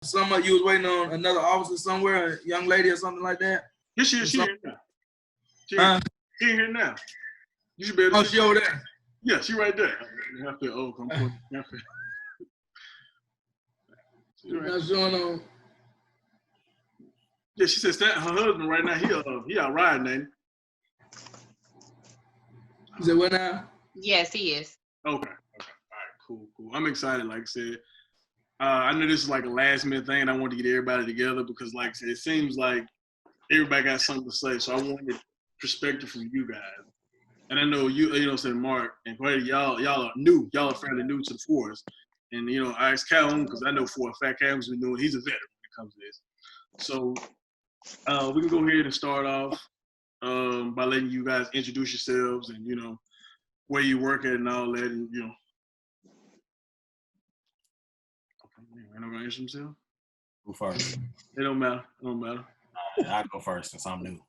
some of you was waiting on another officer somewhere, a young lady or something like that? Yes, she here now. She here now. You should be able to she over there? Yeah, she right there. I feel old. Not showing on. Yeah, she said her husband right now, he out riding, ain't he? Is it what now? Yes, he is. Okay. All right, cool. I'm excited, like I said. I know this is like a last minute thing, and I want to get everybody together because, like I said, it seems like everybody got something to say. So I wanted perspective from you guys. And I know you know, saying Mark and Brady, y'all are new. Y'all are fairly new to the force. And you know, I asked Calhoun because I know for a fact Calhoun's been doing. He's a veteran when it comes to this. So we can go ahead and start off by letting you guys introduce yourselves and, you know, where you work at and all that, and, you know. Okay, ain't nobody introduce himself? Who first? It don't matter. I go first since I'm new.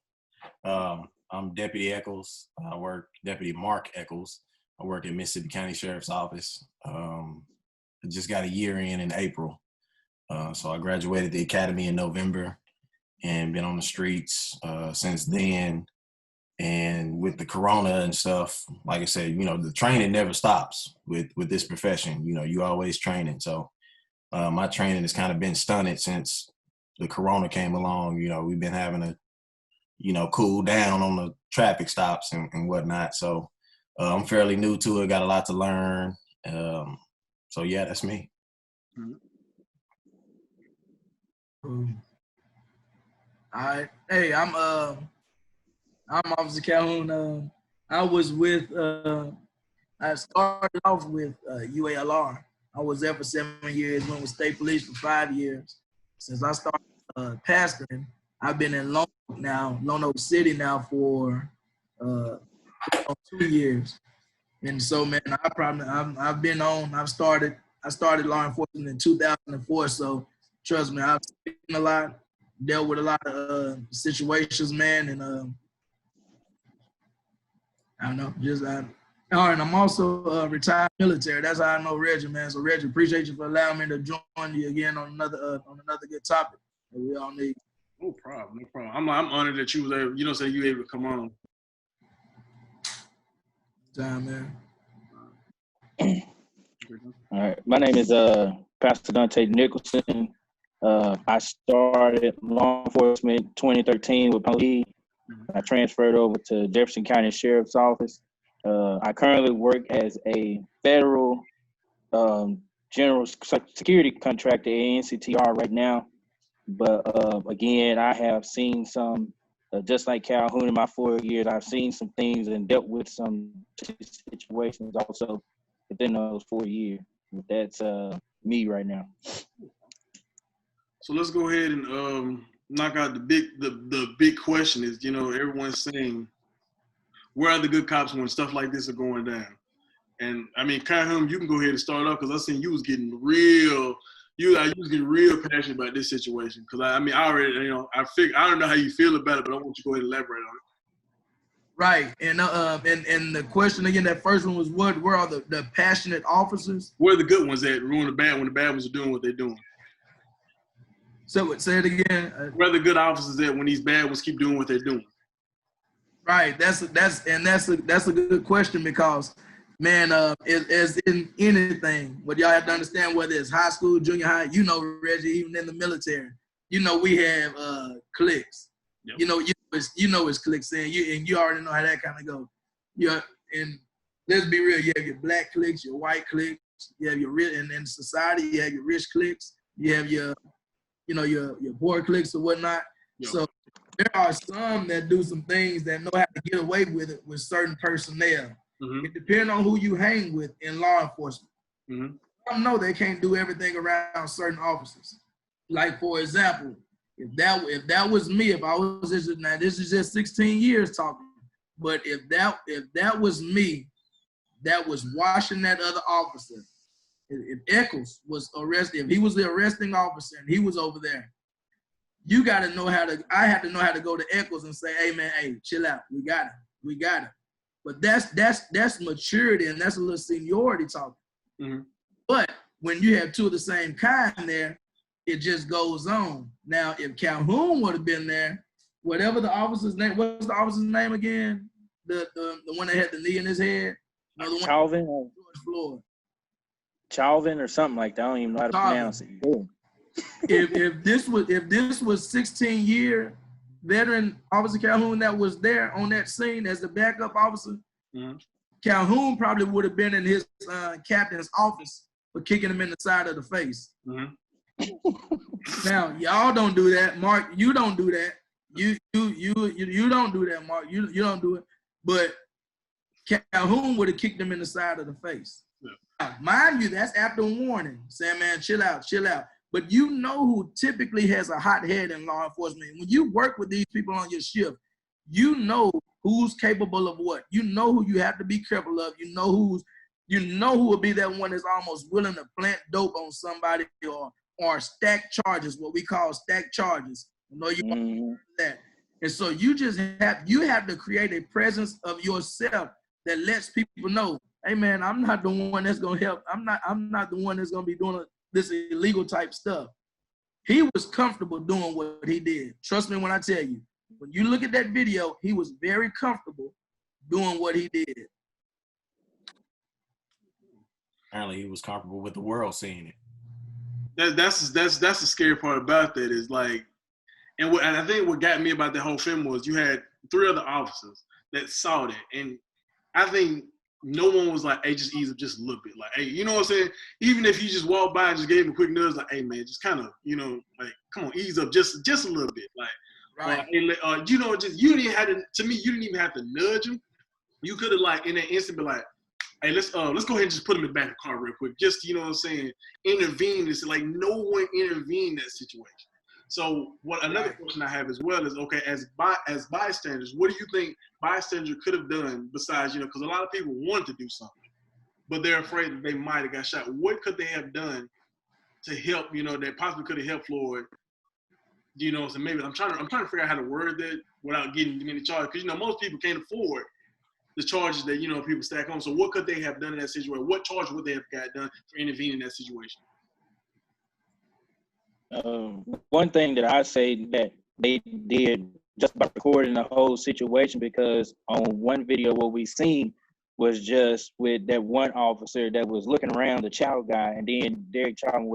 I'm Deputy Eccles. Deputy Mark Eccles. I work at Mississippi County Sheriff's Office. I just got a year in April. So I graduated the academy in November and been on the streets since then. And with the corona and stuff, like I said, you know, the training never stops with this profession. You know, you always training. So my training has kind of been stunted since the corona came along. You know, we've been having to, you know, cool down on the traffic stops and whatnot. So I'm fairly new to it, got a lot to learn. So yeah, that's me. All right. Hey, I'm Officer Calhoun. I was with I started off with UALR. I was there for 7 years, went with state police for 5 years. Since I started pastoring, I've been in Lone Oak City now for 2 years. And so, man, I started law enforcement in 2004. So trust me, I've seen a lot, dealt with a lot of situations, man. And I don't know, all right, I'm also retired military. That's how I know Reggie, man. So Reggie, appreciate you for allowing me to join you again on another good topic that we all need. No problem. I'm honored that you was able, you know, say you able to come on. Time, man. All right, my name is Pastor Dante Nicholson. I started law enforcement 2013 with police. I transferred over to Jefferson County Sheriff's Office. I currently work as a federal general security contractor at NCTR right now. But again, I have seen some, just like Calhoun in my 4 years, I've seen some things and dealt with some situations also within those 4 years. That's me right now. So let's go ahead and knock out the big question is, you know, everyone's saying, where are the good cops when stuff like this are going down? And I mean, Calhoun, you can go ahead and start off because I seen you was getting real passionate about this situation. Because I already, you know, I don't know how you feel about it, but I want you to go ahead and elaborate on it. Right, and the question again, that first one was where are the passionate officers? Where are the good ones at? When the bad ones are doing what they're doing. So say it again. Where are the good officers at when these bad ones keep doing what they're doing? Right, that's a good question because, man, as in anything, what y'all have to understand, whether it's high school, junior high, you know, Reggie, even in the military, you know, we have cliques. Yep. You know it's cliques, and you already know how that kind of goes. And let's be real, you have your black cliques, your white cliques, you have your rich, and in society you have your rich cliques, you have your poor cliques or whatnot. Yep. So there are some that do some things that know how to get away with it with certain personnel. Mm-hmm. It depends on who you hang with in law enforcement. Mm-hmm. Some know they can't do everything around certain officers. Like, for example, if that was me, if I was now this is just 16 years talking, but if that was me that was watching that other officer, if Eccles was arrested, if he was the arresting officer and he was over there, I had to know how to go to Eccles and say, hey man, hey, chill out. We got it. But that's maturity and that's a little seniority talking. Mm-hmm. But when you have two of the same kind there, it just goes on. Now, if Calhoun would have been there, whatever the officer's name, what's the officer's name again? The one that had the knee in his head? No, the one Calvin, George Floyd. Calvin or something like that. I don't even know how to pronounce it. Yeah. If this was 16-year veteran Officer Calhoun that was there on that scene as the backup officer, Calhoun probably would have been in his captain's office for kicking him in the side of the face. Now, y'all don't do that, Mark. You don't do that. You don't do that, Mark. You don't do it. But Calhoun would have kicked him in the side of the face. Now, mind you, that's after warning, saying, man, chill out, chill out. But you know who typically has a hot head in law enforcement. When you work with these people on your shift, you know who's capable of what. You know who you have to be careful of. You know who will be that one that's almost willing to plant dope on somebody or stack charges, what we call stack charges. You know you want that. And so you have to create a presence of yourself that lets people know, hey man, I'm not the one that's gonna help. I'm not the one that's gonna be doing this illegal type stuff. He was comfortable doing what he did. Trust me when I tell you. When you look at that video, he was very comfortable doing what he did. Apparently, he was comfortable with the world seeing it. That's the scary part about that is like, and I think what got me about the whole film was you had 3 other officers that saw that, and I think no one was like, hey, just ease up just a little bit. Like, hey, you know what I'm saying? Even if you just walked by and just gave him a quick nudge, like, hey, man, just kind of, you know, like, come on, ease up just a little bit. Like, right. You know, just, you didn't have to, to me, you didn't even have to nudge him. You could have, like, in that instant, be like, hey, let's go ahead and just put him in the back of the car real quick. Just, you know what I'm saying, intervene. It's like no one intervened in that situation. So another question I have as well is, okay, as bystanders, what do you think bystanders could have done besides, you know, because a lot of people wanted to do something, but they're afraid that they might have got shot. What could they have done to help, you know, that possibly could have helped Floyd? You know, so maybe I'm trying to figure out how to word that without getting too many charges, because, you know, most people can't afford the charges that, you know, people stack on. So what could they have done in that situation? What charge would they have got done for intervening in that situation? One thing that I say that they did just by recording the whole situation, because on one video what we seen was just with that one officer that was looking around the child guy, and then Derek Chauvin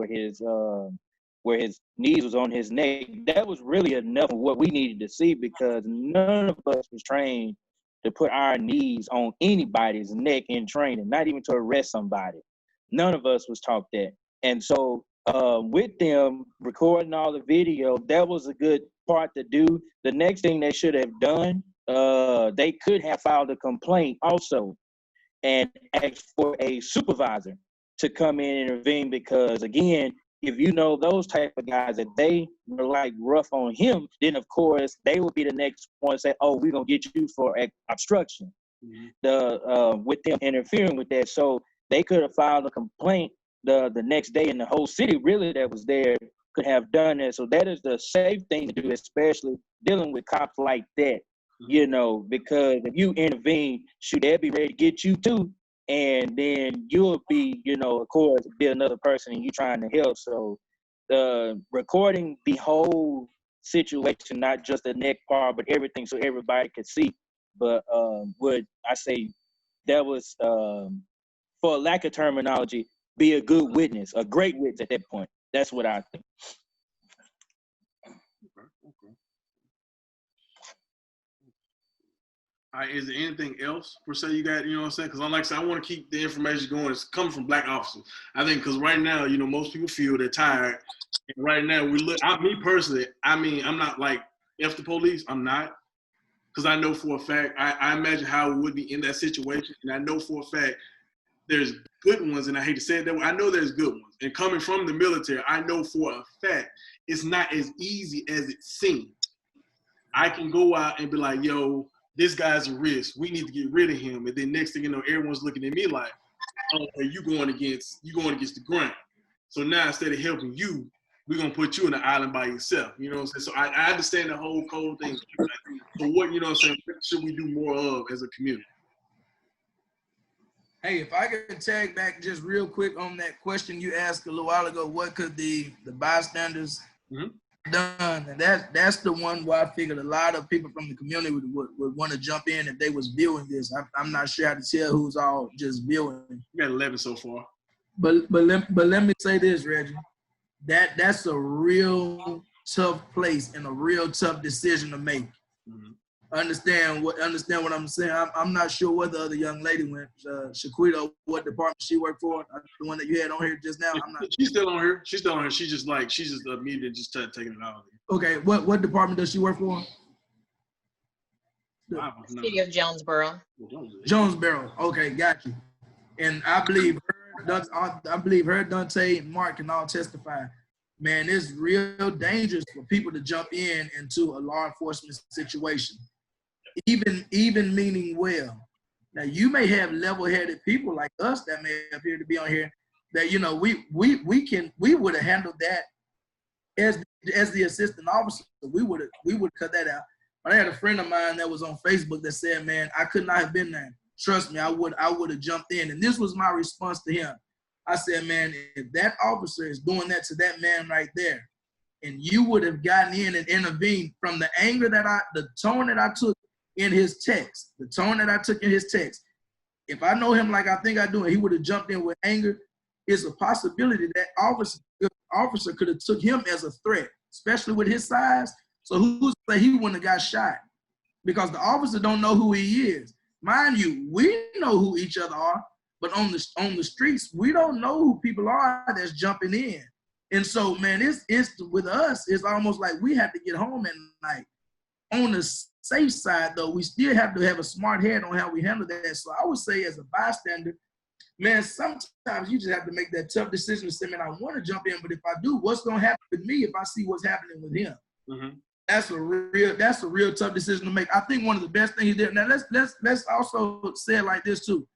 where his knees was on his neck. That was really enough of what we needed to see, because none of us was trained to put our knees on anybody's neck in training, not even to arrest somebody. None of us was taught that. And so with them recording all the video, that was a good part to do. The next thing they should have done, they could have filed a complaint also and asked for a supervisor to come in and intervene, because again, if you know those type of guys that they were like rough on him, then of course they would be the next one to say, oh, we're gonna get you for obstruction. With them interfering with that. So they could have filed a complaint the next day, and the whole city really that was there could have done that. So that is the safe thing to do, especially dealing with cops like that, you know, because if you intervene, shoot, they'll be ready to get you too. And then you'll be, you know, of course, be another person and you trying to help. So recording the whole situation, not just the neck part, but everything, so everybody could see. But would I say that was, for lack of terminology, be a good witness, a great witness at that point. That's what I think. Okay. All right, is there anything else per se you got, you know what I'm saying? Because like I said, I want to keep the information going. It's coming from Black officers. I think because right now, you know, most people feel they're tired. And right now, me personally, I mean, I'm not like F the police. I'm not. Because I know for a fact, I imagine how it would be in that situation. And I know for a fact, there's good ones, and I hate to say it that way. I know there's good ones. And coming from the military, I know for a fact it's not as easy as it seems. I can go out and be like, yo, this guy's a risk. We need to get rid of him. And then next thing you know, everyone's looking at me like, oh, you going against the ground. So now instead of helping you, we're gonna put you in the island by yourself. You know what I'm saying? So I understand the whole code thing. So what, you know what I'm saying, what should we do more of as a community? Hey, if I could tag back just real quick on that question you asked a little while ago, what could the bystanders done? And that's the one where I figured a lot of people from the community would want to jump in if they was viewing this. I'm not sure how to tell who's all just viewing. We got 11 so far. But let me say this, Reggie. That's a real tough place and a real tough decision to make. Understand what I'm saying. I'm not sure where the other young lady went, Shaquita, what department she worked for. The one that you had on here just now. I'm not. She's still on here. She's still on here. She's just immediately just taking it out. Okay, what department does she work for? City of Jonesboro. Jonesboro. Okay, got you. And I believe her, Dante, and Mark can all testify. Man, it's real dangerous for people to jump into a law enforcement situation. Even meaning well. Now you may have level-headed people like us that may appear to be on here that we would have handled that as the assistant officer. We would cut that out. But I had a friend of mine that was on Facebook that said, "Man, I could not have been there. Trust me, I would have jumped in." And this was my response to him. I said, "Man, if that officer is doing that to that man right there, and you would have gotten in and intervened from the anger the tone that I took in his text, if I know him like I think I do, and he would have jumped in with anger, it's a possibility that officer could have took him as a threat, especially with his size. So who's to say he wouldn't have got shot? Because the officer don't know who he is. Mind you, we know who each other are, but on the streets, we don't know who people are that's jumping in. And so, man, it's with us, it's almost like we have to get home at night. On the safe side, though, we still have to have a smart head on how we handle that. So I would say as a bystander, man, sometimes you just have to make that tough decision to say, man, I want to jump in, but if I do, what's going to happen with me if I see what's happening with him? That's a real tough decision to make. I think one of the best things he did. Now let's also say it like this too.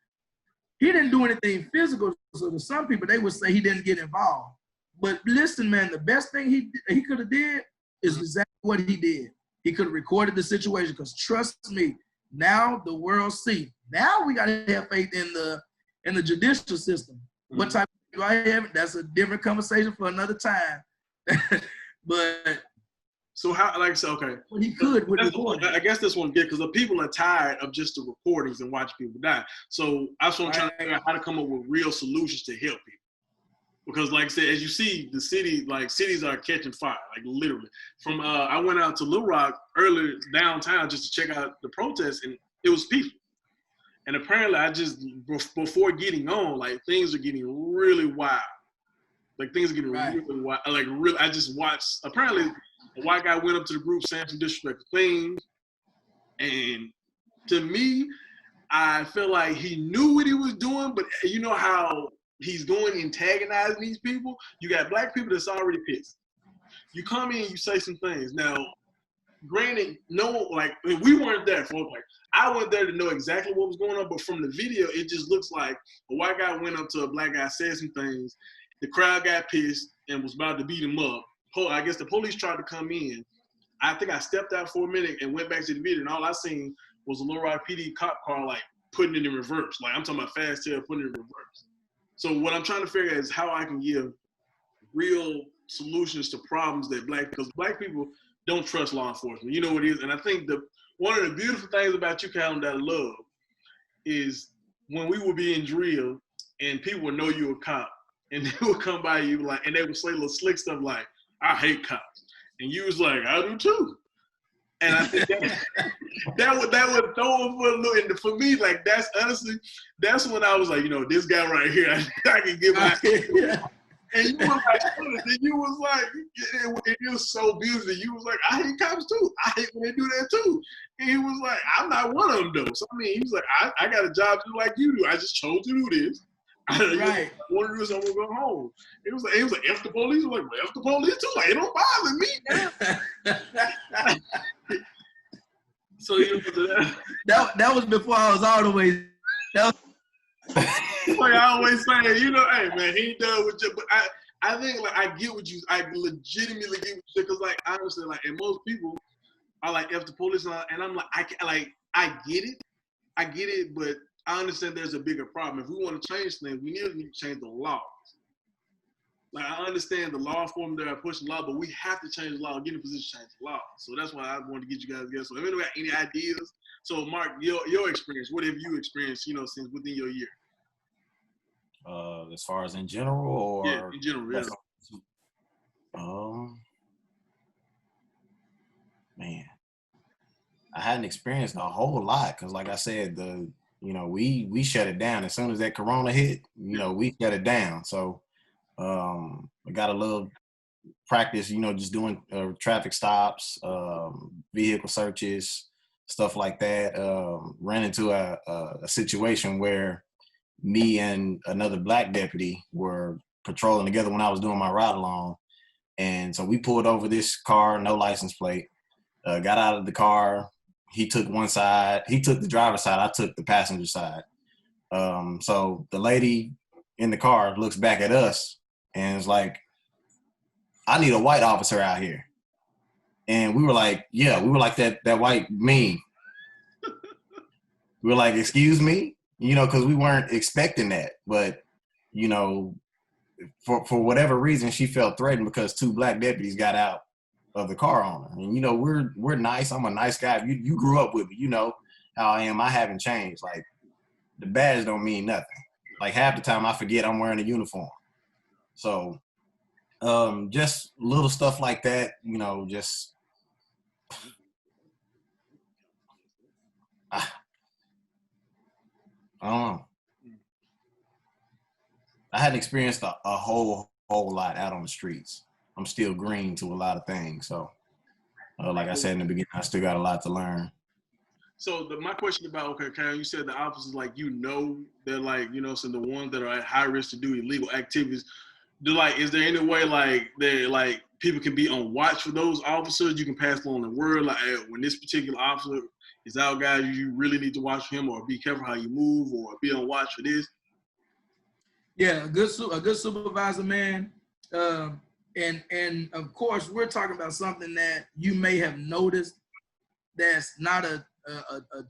He didn't do anything physical, so to some people they would say he didn't get involved. But listen, man, the best thing he could have did is exactly what he did. He could have recorded the situation, because trust me, now the world see. Now we gotta have faith in the judicial system. What type do I have? That's a different conversation for another time. But so how, like I said, okay. Well, he could with recording. I guess this one good, because the people are tired of just the recordings and watching people die. So that's what I'm trying to figure out, how to come up with real solutions to help people. Because like I said, as you see, the city, like cities are catching fire, like literally. From I went out to Little Rock earlier downtown just to check out the protests, and it was people. And apparently, I just before getting on, like things are getting really wild. Like things are getting really wild. Like really, I just watched. Apparently, a white guy went up to the group saying some disrespectful things, and to me, I feel like he knew what he was doing. But you know how he's going antagonizing these people. You got black people that's already pissed. You come in, you say some things. Now, granted, we weren't there for like. I went there to know exactly what was going on, but from the video, it just looks like a white guy went up to a black guy, said some things. The crowd got pissed and was about to beat him up. I guess the police tried to come in. I think I stepped out for a minute and went back to the video, and all I seen was a Little Rock PD cop car, like, putting it in reverse. Like, I'm talking about fast tail, putting it in reverse. So what I'm trying to figure out is how I can give real solutions to problems that because black people don't trust law enforcement. You know what it is? And I think one of the beautiful things about you, Callum, that I love is when we were being drilled and people would know you were a cop, and they would come by you like, and they would say little slick stuff like, "I hate cops," and you was like, "I do too." And I think that would throw him for a little. And for me, like that's when I was like, this guy right here, I can get my. And you was like, it was so beautiful. You was like, I hate cops too. I hate when they do that too. And he was like, I'm not one of them though. So I mean, he was like, I got a job to do like you do. I just chose to do this. I want to do this, I'm gonna go home. It was like, F the police. I'm like, well, F the police too. Like, it don't bother me, man. So that was before I was all the way. Like I always say, hey man, he done with you. But I think like I legitimately get what you say, because like honestly, like, and most people are like F the police, and I'm like I get it, but I understand there's a bigger problem. If we want to change things, we need to change the laws. Like, I understand the law form that are pushing law, but we have to change the law, get in a position to change the law. So that's why I wanted to get you guys together. So if anyone got any ideas, so Mark, your experience, what have you experienced, since within your year? As far as in general, or yeah, in general, yeah. Man, I hadn't experienced a whole lot because, like I said, we shut it down as soon as that Corona hit. We shut it down. So I got a little practice, just doing traffic stops, vehicle searches, stuff like that. Ran into a situation where me and another black deputy were patrolling together when I was doing my ride along. And so we pulled over this car, no license plate, got out of the car. He took one side, he took the driver's side, I took the passenger side. So the lady in the car looks back at us and is like, I need a white officer out here. And we were like, yeah, we were like that white meme. We were like, excuse me? Because we weren't expecting that. But, for whatever reason, she felt threatened because two black deputies got out of the car on her. And, we're nice. I'm a nice guy. You grew up with me. You know how I am. I haven't changed. Like, the badge don't mean nothing. Like, half the time I forget I'm wearing a uniform. So, just little stuff like that, just I don't know. I hadn't experienced a whole lot out on the streets. I'm still green to a lot of things. So, like I said in the beginning, I still got a lot to learn. So my question about, okay, Kyle, you said the officers, like, they're like, so the ones that are at high risk to do illegal activities, is there any way people can be on watch for those officers? You can pass along the word, like, hey, when this particular officer is out, guys, you really need to watch him, or be careful how you move, or be on watch for this. Yeah, a good supervisor, man. And of course, we're talking about something that you may have noticed that's not a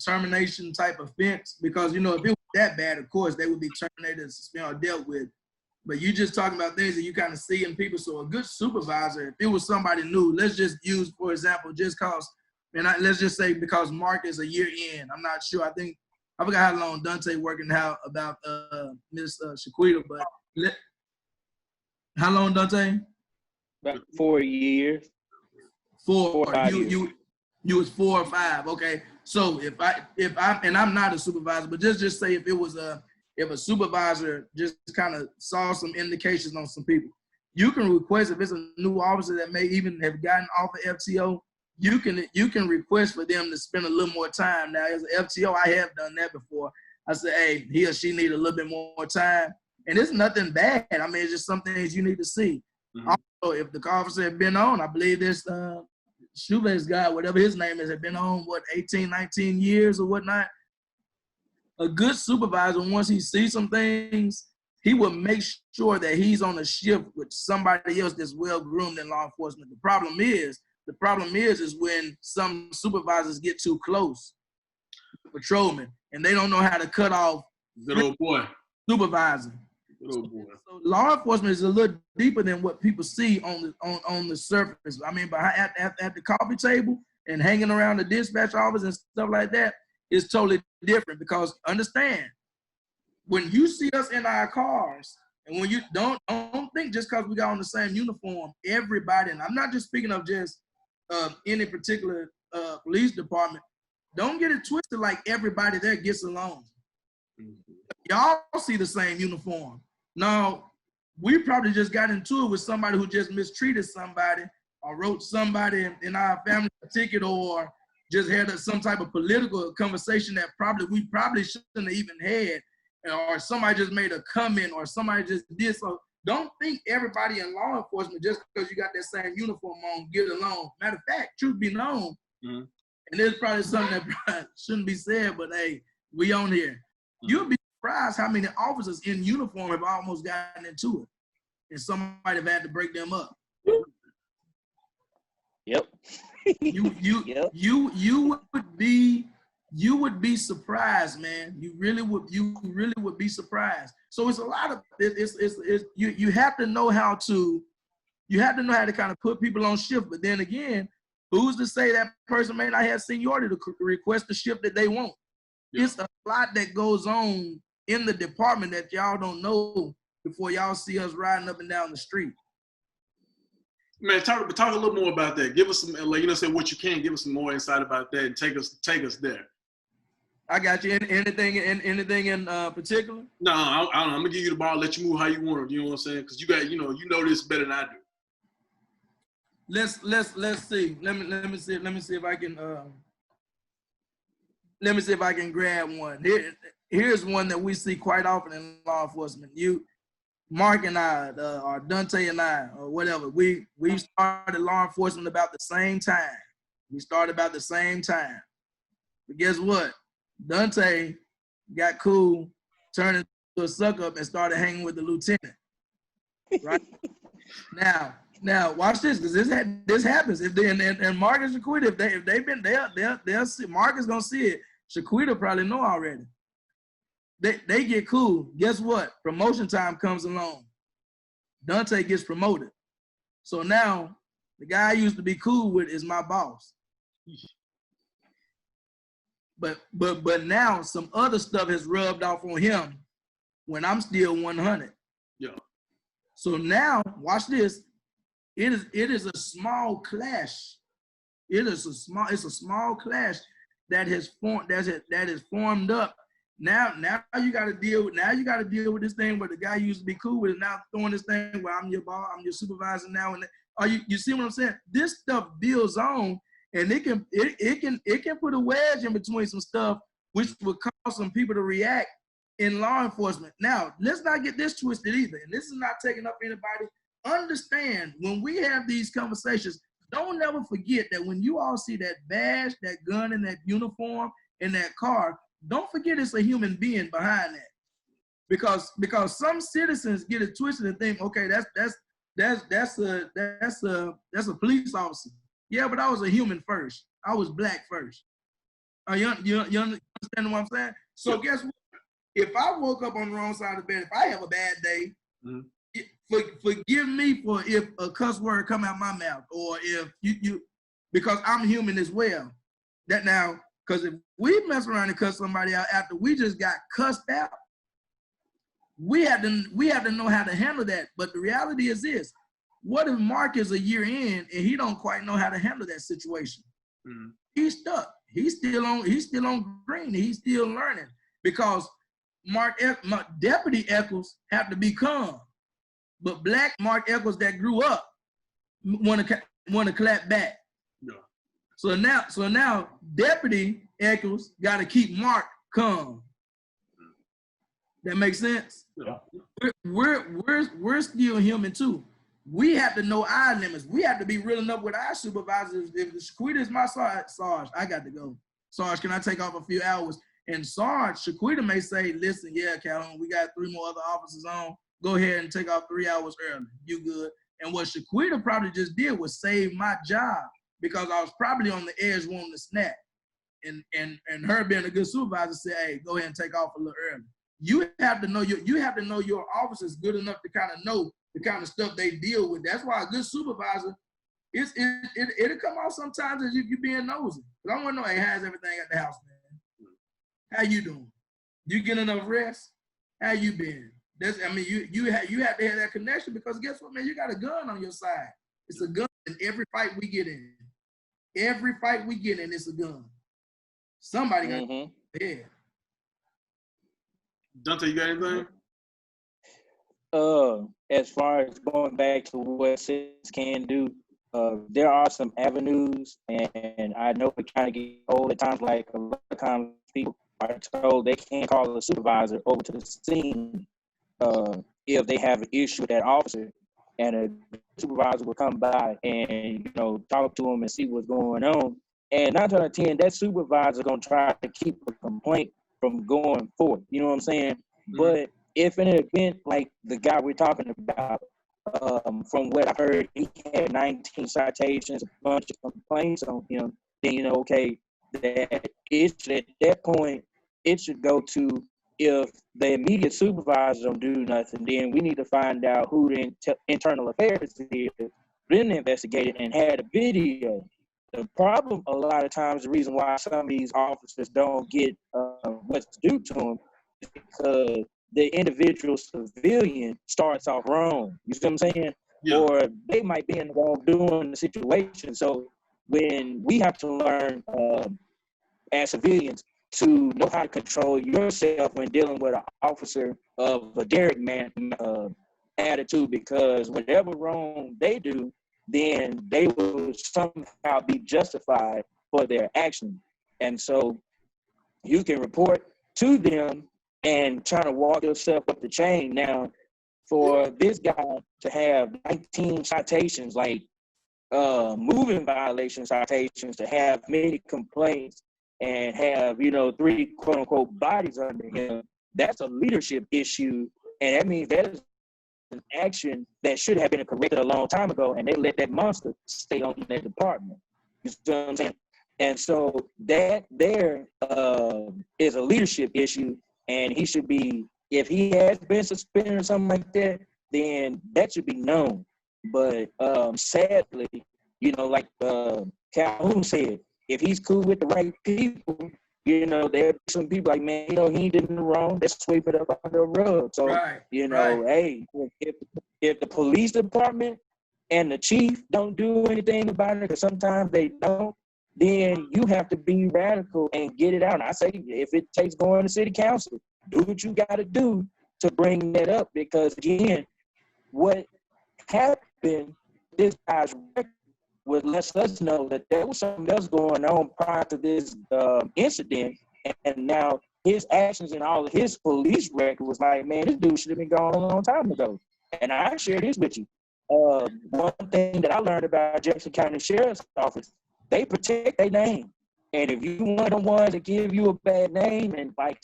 termination type offense, because, if it was that bad, of course, they would be terminated, suspended, or dealt with. But you just talking about things that you kind of see in people. So a good supervisor, if it was somebody new, let's just use, for example, let's just say because Mark is a year in, I'm not sure. I forgot how long Dante working out about Miss Shaquita, but how long, Dante? About 4 years. 4 or 5 years. You was 4 or 5. Okay. So if I'm not a supervisor, but just say if a supervisor just kind of saw some indications on some people, you can request, if it's a new officer that may even have gotten off of FTO, you can request for them to spend a little more time. Now, as an FTO, I have done that before. I said, hey, he or she need a little bit more time. And it's nothing bad. I mean, it's just some things you need to see. Mm-hmm. Also, if the officer had been on, I believe this shoelace guy, whatever his name is, had been on, 18, 19 years or whatnot. A good supervisor, once he sees some things, he will make sure that he's on a shift with somebody else that's well-groomed in law enforcement. The problem is when some supervisors get too close, patrolmen, and they don't know how to cut off good old boy supervisor. Good old boy. So law enforcement is a little deeper than what people see on the surface. I mean, but at the coffee table and hanging around the dispatch office and stuff like that is totally different, because understand, when you see us in our cars, and when you don't think just because we got on the same uniform, everybody, and I'm not just speaking of just any particular police department, don't get it twisted like everybody there gets along. Mm-hmm. Y'all see the same uniform. Now, we probably just got into it with somebody who just mistreated somebody, or wrote somebody in our family a ticket, or just had some type of political conversation that we probably shouldn't have even had, or somebody just made a comment, or somebody just did so. Don't think everybody in law enforcement, just because you got that same uniform on, get along. Matter of fact, truth be known, mm-hmm. and there's probably something that probably shouldn't be said, but hey, we on here. Mm-hmm. You'll be surprised how many officers in uniform have almost gotten into it, and somebody have had to break them up. Yep. You would be you would be surprised, man. You really would be surprised. So it's a lot of you have to know how to kind of put people on shift. But then again, who's to say that person may not have seniority to request the shift that they want? Yeah. It's a lot that goes on in the department that y'all don't know before y'all see us riding up and down the street. Man, talk a little more about that. Give us some, like, you know, say what you can. Give us some more insight about that and take us there. I got you. Anything in particular? No, I don't know. I'm gonna give you the ball. Let you move how you want to. You know what I'm saying? Because you got, you know this better than I do. Let's see. Let me see if I can. Let me see if I can grab one. Here's one that we see quite often in law enforcement. Mark and I, or Dante and I, or whatever, we started law enforcement about the same time. We started about the same time. But guess what? Dante got cool, turned into a suck up, and started hanging with the lieutenant. Right? Now watch this, because this happens. If they and Mark and Shaquita, if they've been they'll see. Mark is gonna see it. Shaquita probably know already. They get cool. Guess what? Promotion time comes along. Dante gets promoted. So now the guy I used to be cool with is my boss. But now some other stuff has rubbed off on him when I'm still 100. Yeah. So now watch this. It is a small clash. It's a small clash that has formed up. Now you got to deal with this thing where the guy you used to be cool with is now throwing this thing where I'm your boss, I'm your supervisor now. And you see what I'm saying? This stuff builds on, and it can put a wedge in between some stuff, which will cause some people to react in law enforcement. Now, let's not get this twisted either. And this is not taking up anybody. Understand, when we have these conversations, don't never forget that when you all see that badge, that gun, and that uniform, in that car, don't forget it's a human being behind that. Because some citizens get it twisted and think, okay, that's a police officer. Yeah, but I was a human first. I was black first. You understand what I'm saying? So guess what? If I woke up on the wrong side of the bed, if I have a bad day, forgive me for if a cuss word come out my mouth, or if you because I'm human as well. That now, because if we mess around and cuss somebody out after we just got cussed out, we have to know how to handle that. But the reality is this: what if Mark is a year in and he don't quite know how to handle that situation? Mm-hmm. He's stuck. He's still on green. He's still learning, because Deputy Eccles have to be calm, but Black Mark Eccles that grew up want to clap back. Yeah. So now Deputy Eccles got to keep Mark calm. That makes sense? Yeah. We're still human too. We have to know our limits. We have to be real enough with our supervisors. If Shaquita is my Sarge, I got to go. Sarge, can I take off a few hours? And Sarge, Shaquita may say, listen, yeah, Calhoun, we got 3 more other officers on. Go ahead and take off 3 hours early. You good. And what Shaquita probably just did was save my job, because I was probably on the edge wanting to snap. And her being a good supervisor said, hey, go ahead and take off a little early. You have to know your officers good enough to kind of know the kind of stuff they deal with. That's why a good supervisor, it'll come out sometimes as if you're being nosy. But I want to know, hey, how's everything at the house, man? How you doing? You getting enough rest? How you been? You have to have that connection, because guess what, man? You got a gun on your side. It's a gun in every fight we get in. Every fight we get in, it's a gun. Somebody got yeah. Dante, you got anything? As far as going back to what citizens can do, there are some avenues, and I know it kind of get old at times. Like a lot of times, people are told they can't call a supervisor over to the scene if they have an issue with that officer, and a supervisor will come by and talk to them and see what's going on. And 9 out of 10, that supervisor gonna try to keep a complaint from going forward. You know what I'm saying? Mm-hmm. But if in an event like the guy we're talking about, from what I heard, he had 19 citations, a bunch of complaints on him, then okay, that it should, at that point, it should go to, if the immediate supervisor don't do nothing, then we need to find out who the internal affairs is, then investigate it and had a video. The problem a lot of times, the reason why some of these officers don't get what's due to them is because the individual civilian starts off wrong. You see what I'm saying? Yeah. Or they might be in the wrong doing the situation. So when we have to learn as civilians to know how to control yourself when dealing with an officer of a derrick man attitude, because whatever wrong they do, then they will somehow be justified for their action. And so you can report to them and try to walk yourself up the chain. Now, for this guy to have 19 citations, like moving violation citations, to have many complaints and have, 3 quote unquote bodies under him, that's a leadership issue. And that means that is an action that should have been corrected a long time ago, and they let that monster stay on their department. You see what I'm saying? And so that there is a leadership issue, and he should be, if he has been suspended or something like that, then that should be known. But sadly, like Calhoun said, if he's cool with the right people, there are some people like, man, he did nothing wrong. Let's sweep it up under the rug. So, Right. Hey, if the police department and the chief don't do anything about it, because sometimes they don't, then you have to be radical and get it out. And I say, if it takes going to city council, do what you got to do to bring that up. Because, again, what happened, this guy's record would let us know that there was something else going on prior to this incident. And now his actions and all of his police record was like, man, this dude should have been gone a long time ago. And I share this with you. One thing that I learned about Jefferson County Sheriff's Office, they protect their name. And if you one of the ones that give you a bad name and like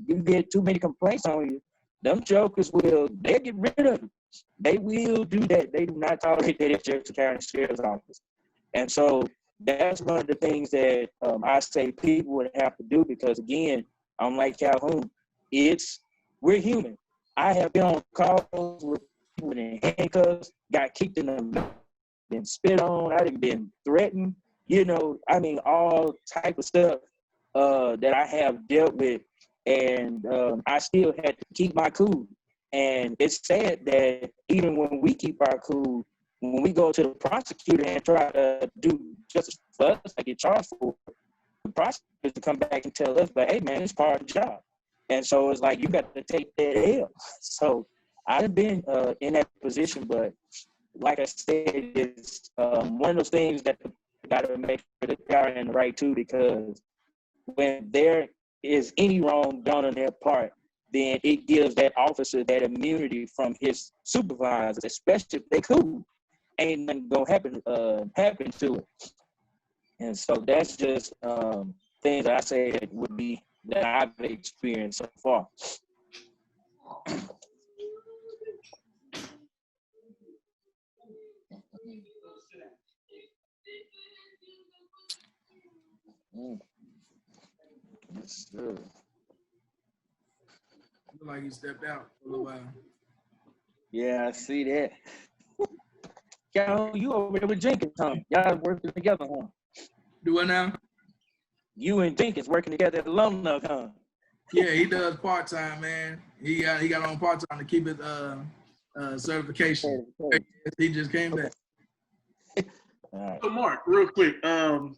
you get too many complaints on you, them jokers they'll get rid of you. They will do that. They do not tolerate that at Jefferson County Sheriff's Office. And so that's one of the things that I say people would have to do, because, again, I'm like Calhoun. We're human. I have been on calls with people in handcuffs, got kicked in the mouth, been spit on, I've been threatened, all type of stuff that I have dealt with. And I still had to keep my cool. And it's sad that even when we keep our cool, when we go to the prosecutor and try to do justice for us, I get charged for it, the prosecutor to come back and tell us, but hey, man, it's part of the job. And so it's like, you got to take that L. So I've been in that position, but like I said, it's one of those things that you got to make sure that they are in the right too, because when there is any wrong done on their part, then it gives that officer that immunity from his supervisors, especially if they cool. Ain't nothing gonna happen to it. And so that's just things that I say that I've experienced so far. Yes, sir. Look like you stepped out for a little while. Yeah, I see that. Calhoun, you over there with Jenkins, huh? Y'all working together, huh? Do what now? You and Jenkins working together at Alumni, huh? Yeah, he does part-time, man. He got on part-time to keep his certification. He just came back. All right. So Mark, real quick, I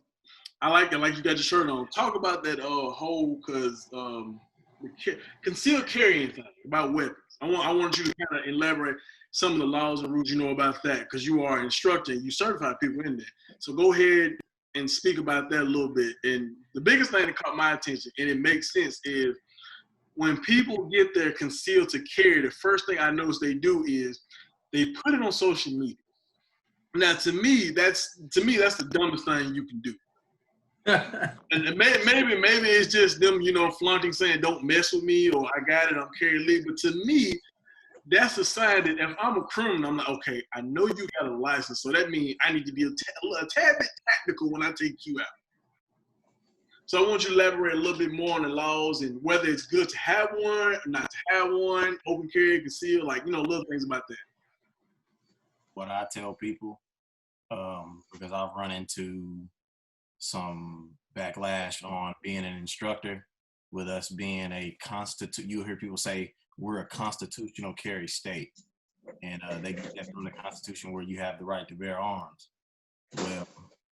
like it, like you got your shirt on. Talk about that whole, because concealed carrying thing about weapons. I want you to kind of elaborate some of the laws and rules you know about that, because you are an instructor and you certify people in there. So go ahead and speak about that a little bit. And the biggest thing that caught my attention, and it makes sense, is when people get their concealed to carry, the first thing I notice they do is they put it on social media. Now, to me, that's the dumbest thing you can do. And maybe it's just them, flaunting, saying, "Don't mess with me," or "I got it, I'm carrying lead." But to me, that's a sign that if I'm a criminal, I'm like, okay, I know you got a license, so that means I need to be a tad bit tactical when I take you out. So I want you to elaborate a little bit more on the laws and whether it's good to have one or not to have one, open carry, conceal, like, little things about that. What I tell people, because I've run into some backlash on being an instructor, with us being you'll hear people say we're a constitutional carry state, and they get that from the Constitution where you have the right to bear arms. Well,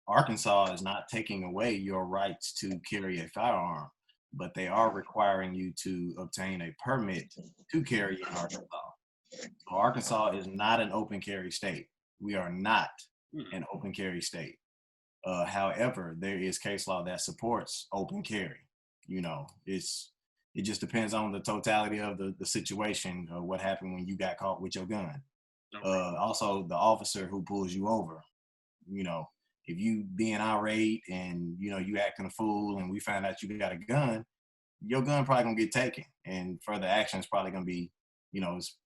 Arkansas is not taking away your rights to carry a firearm, but they are requiring you to obtain a permit to carry in Arkansas. So Arkansas is not an open carry state. We are not an open carry state. However, there is case law that supports open carry. It just depends on the totality of the situation, what happened when you got caught with your gun. Also, the officer who pulls you over, if you being irate and, you acting a fool and we find out you got a gun, your gun probably gonna get taken, and further action is probably gonna be, it's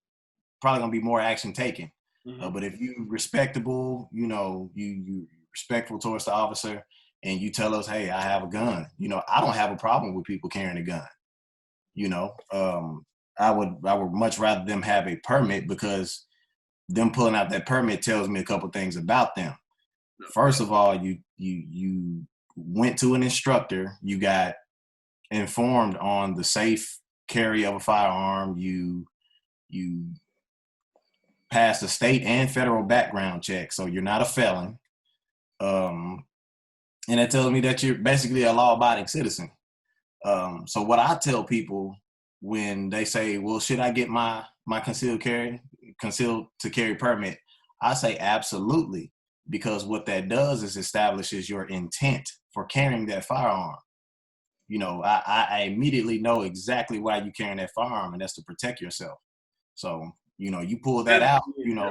probably gonna be more action taken. But if you respectable, you respectful towards the officer, and you tell us, hey, I have a gun, I don't have a problem with people carrying a gun. I would much rather them have a permit, because them pulling out that permit tells me a couple things about them. First of all, you went to an instructor, you got informed on the safe carry of a firearm, you passed a state and federal background check, so you're not a felon. And it tells me that you're basically a law-abiding citizen. So what I tell people when they say, well, should I get my concealed to carry permit? I say absolutely, because what that does is establishes your intent for carrying that firearm. I immediately know exactly why you're carrying that firearm, and that's to protect yourself. So, you pull that out,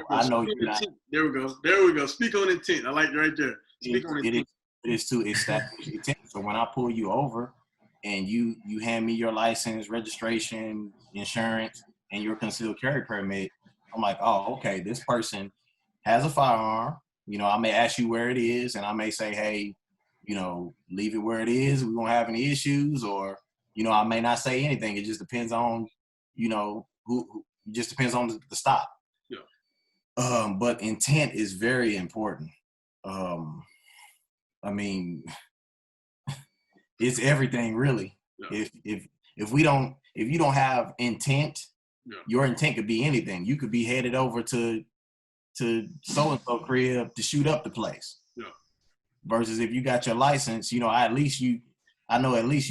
I know you're not. There we go. Speak on intent. I like it right there. Speak on intent. It is to establish intent. So when I pull you over and you hand me your license, registration, insurance, and your concealed carry permit, I'm like, oh, okay, this person has a firearm. I may ask you where it is, and I may say, hey, leave it where it is. We won't have any issues, or, I may not say anything. It just depends on, who just depends on the stop. Yeah. But intent is very important. It's everything, really. Yeah. If you don't have intent, your intent could be anything. You could be headed over to so-and-so crib to shoot up the place. Yeah. Versus if you got your license, I know at least you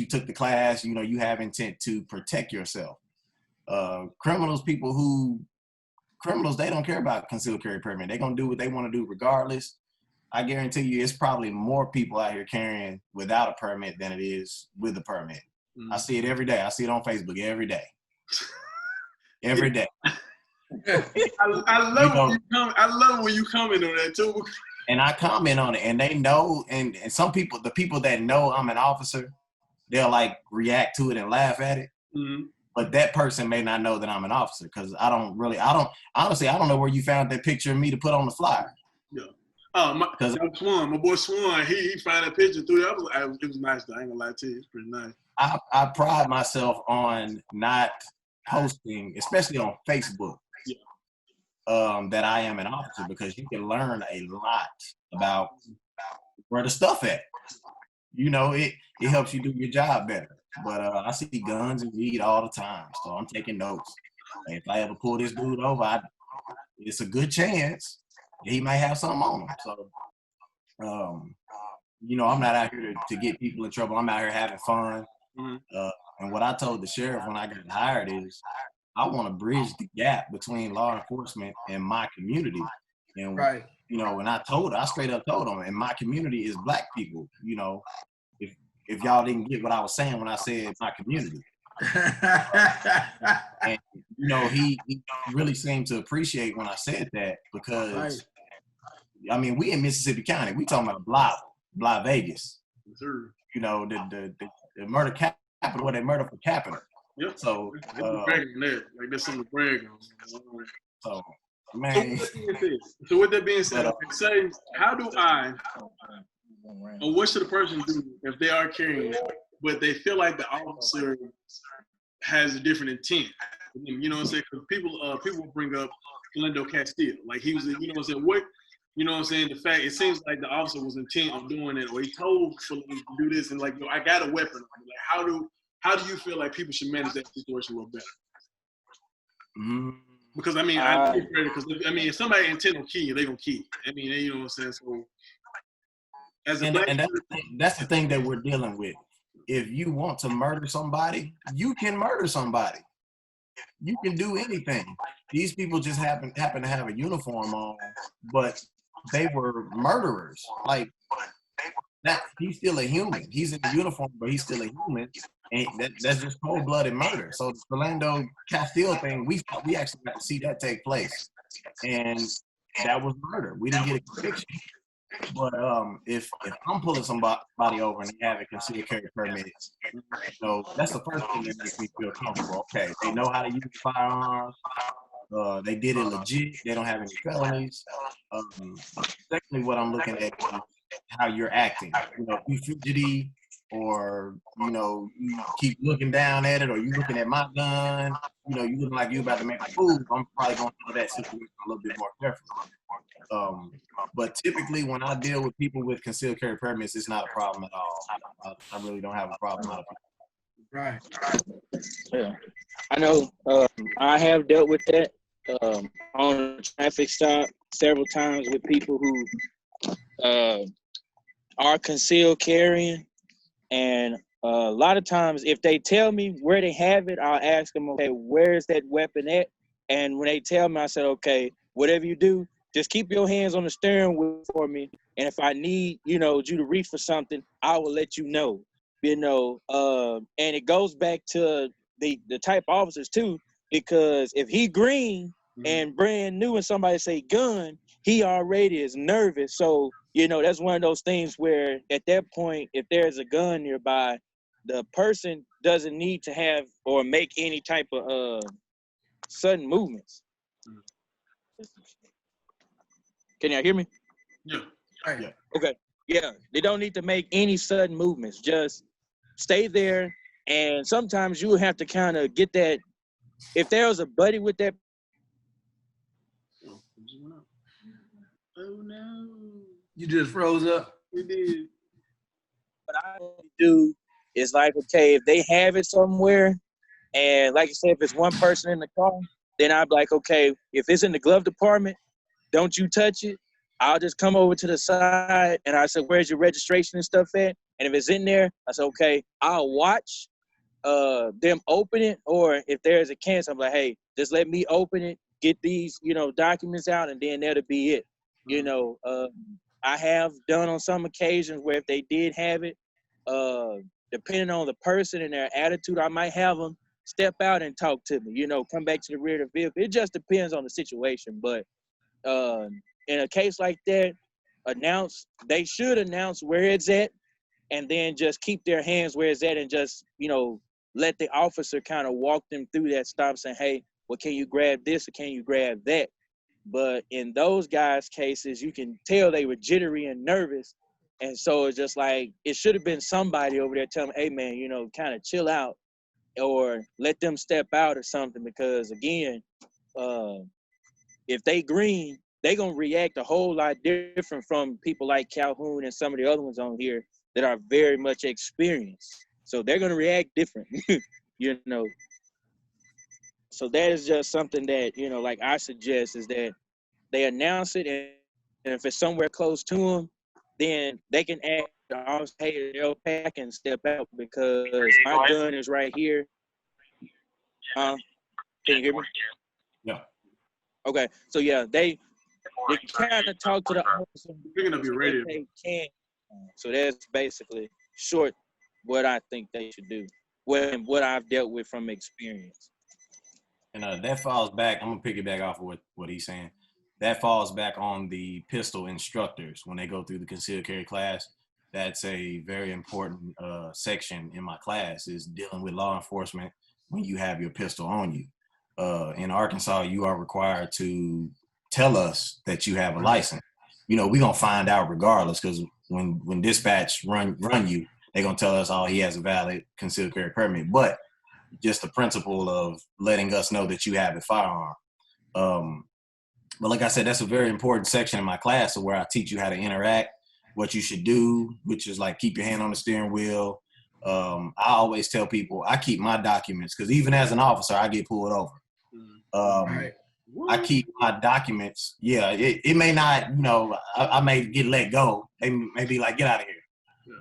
took the class, you have intent to protect yourself. Criminals, they don't care about concealed carry permit. They're going to do what they want to do regardless. I guarantee you it's probably more people out here carrying without a permit than it is with a permit. I see it every day. I see it on Facebook every day. Every day. I love when you comment on that too. And I comment on it, and they know, and some people, the people that know I'm an officer, they'll like react to it and laugh at it. Mm-hmm. But that person may not know that I'm an officer, because I don't know where you found that picture of me to put on the flyer. Yeah. My boy Swan, he found that picture through. It was nice though. I ain't gonna lie to you, it's pretty nice. I pride myself on not posting, especially on Facebook, that I am an officer, because you can learn a lot about where the stuff at. It helps you do your job better. But I see guns and weed all the time, so I'm taking notes. If I ever pull this dude over, it's a good chance he might have something on him. So, I'm not out here to get people in trouble. I'm out here having fun. Mm-hmm. And what I told the sheriff when I got hired is, I want to bridge the gap between law enforcement and my community. And, right. And I straight up told them, and my community is Black people. If y'all didn't get what I was saying when I said my community. And, he really seemed to appreciate when I said that, because, right. We in Mississippi County. We talking about Blah, Vegas. Sure. The murder capital, where they murder for capital. Yep. So, there's something to brag on. So, man. So with that being said, say, how do I or what should a person do if they are carrying, but they feel like the officer has a different intent? You know what I'm saying? Because people bring up Philando Castile, like he was, you know what I'm saying? What, you know what I'm saying? The fact it seems like the officer was intent on doing it, or he told Philando to do this, and like, yo, I got a weapon. Like, how do you feel like people should manage that situation a little better? Mm. Because I mean, if somebody intend on killing you, they gonna kill you. I mean, you know what I'm saying? So, as a and that's the thing that we're dealing with. If you want to murder somebody, you can murder somebody. You can do anything. These people just happen to have a uniform on, but they were murderers. Like that, he's still a human. He's in the uniform, but he's still a human, and that's just cold-blooded murder. So the Philando Castile thing, we actually got to see that take place, and that was murder. We didn't get a conviction. But if I'm pulling somebody over and they have a concealed carry permit, so that's the first thing that makes me feel comfortable. Okay, they know how to use firearms. They did it legit. They don't have any felonies. Secondly, what I'm looking at is how you're acting. You know, you fidgety, or you know, you keep looking down at it, or you looking at my gun. You know, you looking like you about to make a move. I'm probably going to handle that situation a little bit more carefully. But typically, when I deal with people with concealed carry permits, it's not a problem at all. I really don't have a problem. Right. Yeah, I know. I have dealt with that on a traffic stop several times with people who are concealed carrying, and a lot of times, if they tell me where they have it, I'll ask them, okay, where is that weapon at? And when they tell me, I said, okay, whatever you do, just keep your hands on the steering wheel for me. And if I need, you to reach for something, I will let you know. And it goes back to the type of officers too, because if he green and brand new and somebody say gun, he already is nervous. So, that's one of those things where at that point, if there's a gun nearby, the person doesn't need to have or make any type of sudden movements. Can y'all hear me? Yeah. Right. Yeah. Okay. Yeah. They don't need to make any sudden movements. Just stay there. And sometimes you have to kind of get that. If there was a buddy with that. Oh no. You just froze up. We did. What I do is like, okay, if they have it somewhere, and like I said, if it's one person in the car, then I'd be like, okay, if it's in the glove department, don't you touch it. I'll just come over to the side and I said, where's your registration and stuff at? And if it's in there, I said, okay, I'll watch them open it. Or if there's a chance, I'm like, hey, just let me open it, get these, documents out, and then that'll be it. I have done on some occasions where if they did have it, depending on the person and their attitude, I might have them step out and talk to me, come back to the rear of the vehicle. It just depends on the situation. But in a case like that, they should announce where it's at, and then just keep their hands where it's at, and just, let the officer kind of walk them through that stop, saying, hey, well, can you grab this or can you grab that? But in those guys' cases, you can tell they were jittery and nervous. And so it's just like, it should have been somebody over there telling them, hey, man, kind of chill out, or let them step out or something. Because, again, if they green, they going to react a whole lot different from people like Calhoun and some of the other ones on here that are very much experienced. So they're going to react different, So that is just something that, like I suggest, is that they announce it, and if it's somewhere close to them, then they can ask, hey, they'll pack and step out because my gun is right here. Can you hear me? Yeah. Okay, so yeah, they kind of talk to the officer. Picking up your radio. They can. So that's basically short what I think they should do. What I've dealt with from experience. And that falls back. I'm gonna piggyback off of what he's saying. That falls back on the pistol instructors when they go through the concealed carry class. That's a very important section in my class, is dealing with law enforcement when you have your pistol on you. In Arkansas, you are required to tell us that you have a license. we're gonna find out regardless, because when dispatch run you, they're gonna tell us, oh, he has a valid concealed carry permit. But just the principle of letting us know that you have a firearm. But like I said, that's a very important section in my class, where I teach you how to interact, what you should do, which is like keep your hand on the steering wheel. I always tell people I keep my documents, because even as an officer, I get pulled over. Right. I keep my documents. Yeah, it may not, I may get let go. They may be like, get out of here.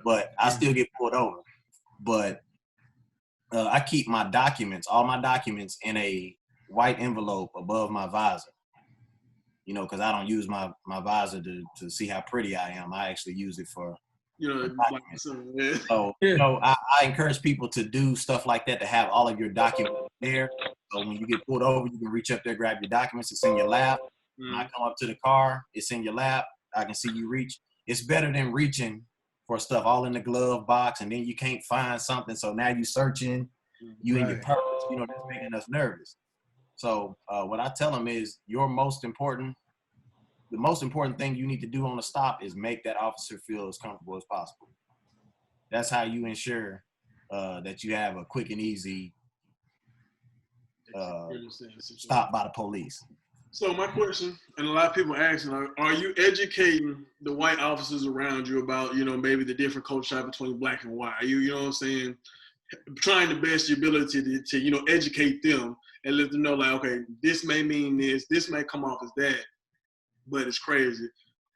But I still get pulled over. But I keep my documents, all my documents, in a white envelope above my visor. Because I don't use my visor to see how pretty I am. I actually use it for documents. So, I encourage people to do stuff like that, to have all of your documents there. So when you get pulled over, you can reach up there, grab your documents. It's in your lap. When I come up to the car, it's in your lap. I can see you reach. It's better than reaching for stuff all in the glove box, and then you can't find something. So now you're searching. You in your purse. That's making us nervous. So what I tell them is the most important thing you need to do on the stop is make that officer feel as comfortable as possible. That's how you ensure that you have a quick and easy stop by the police. So my question, and a lot of people asking, are you educating the white officers around you about, maybe the different culture between black and white? Are you, know what I'm saying, trying the best your ability to educate them and let them know, like, okay, this may mean this may come off as that, but it's crazy.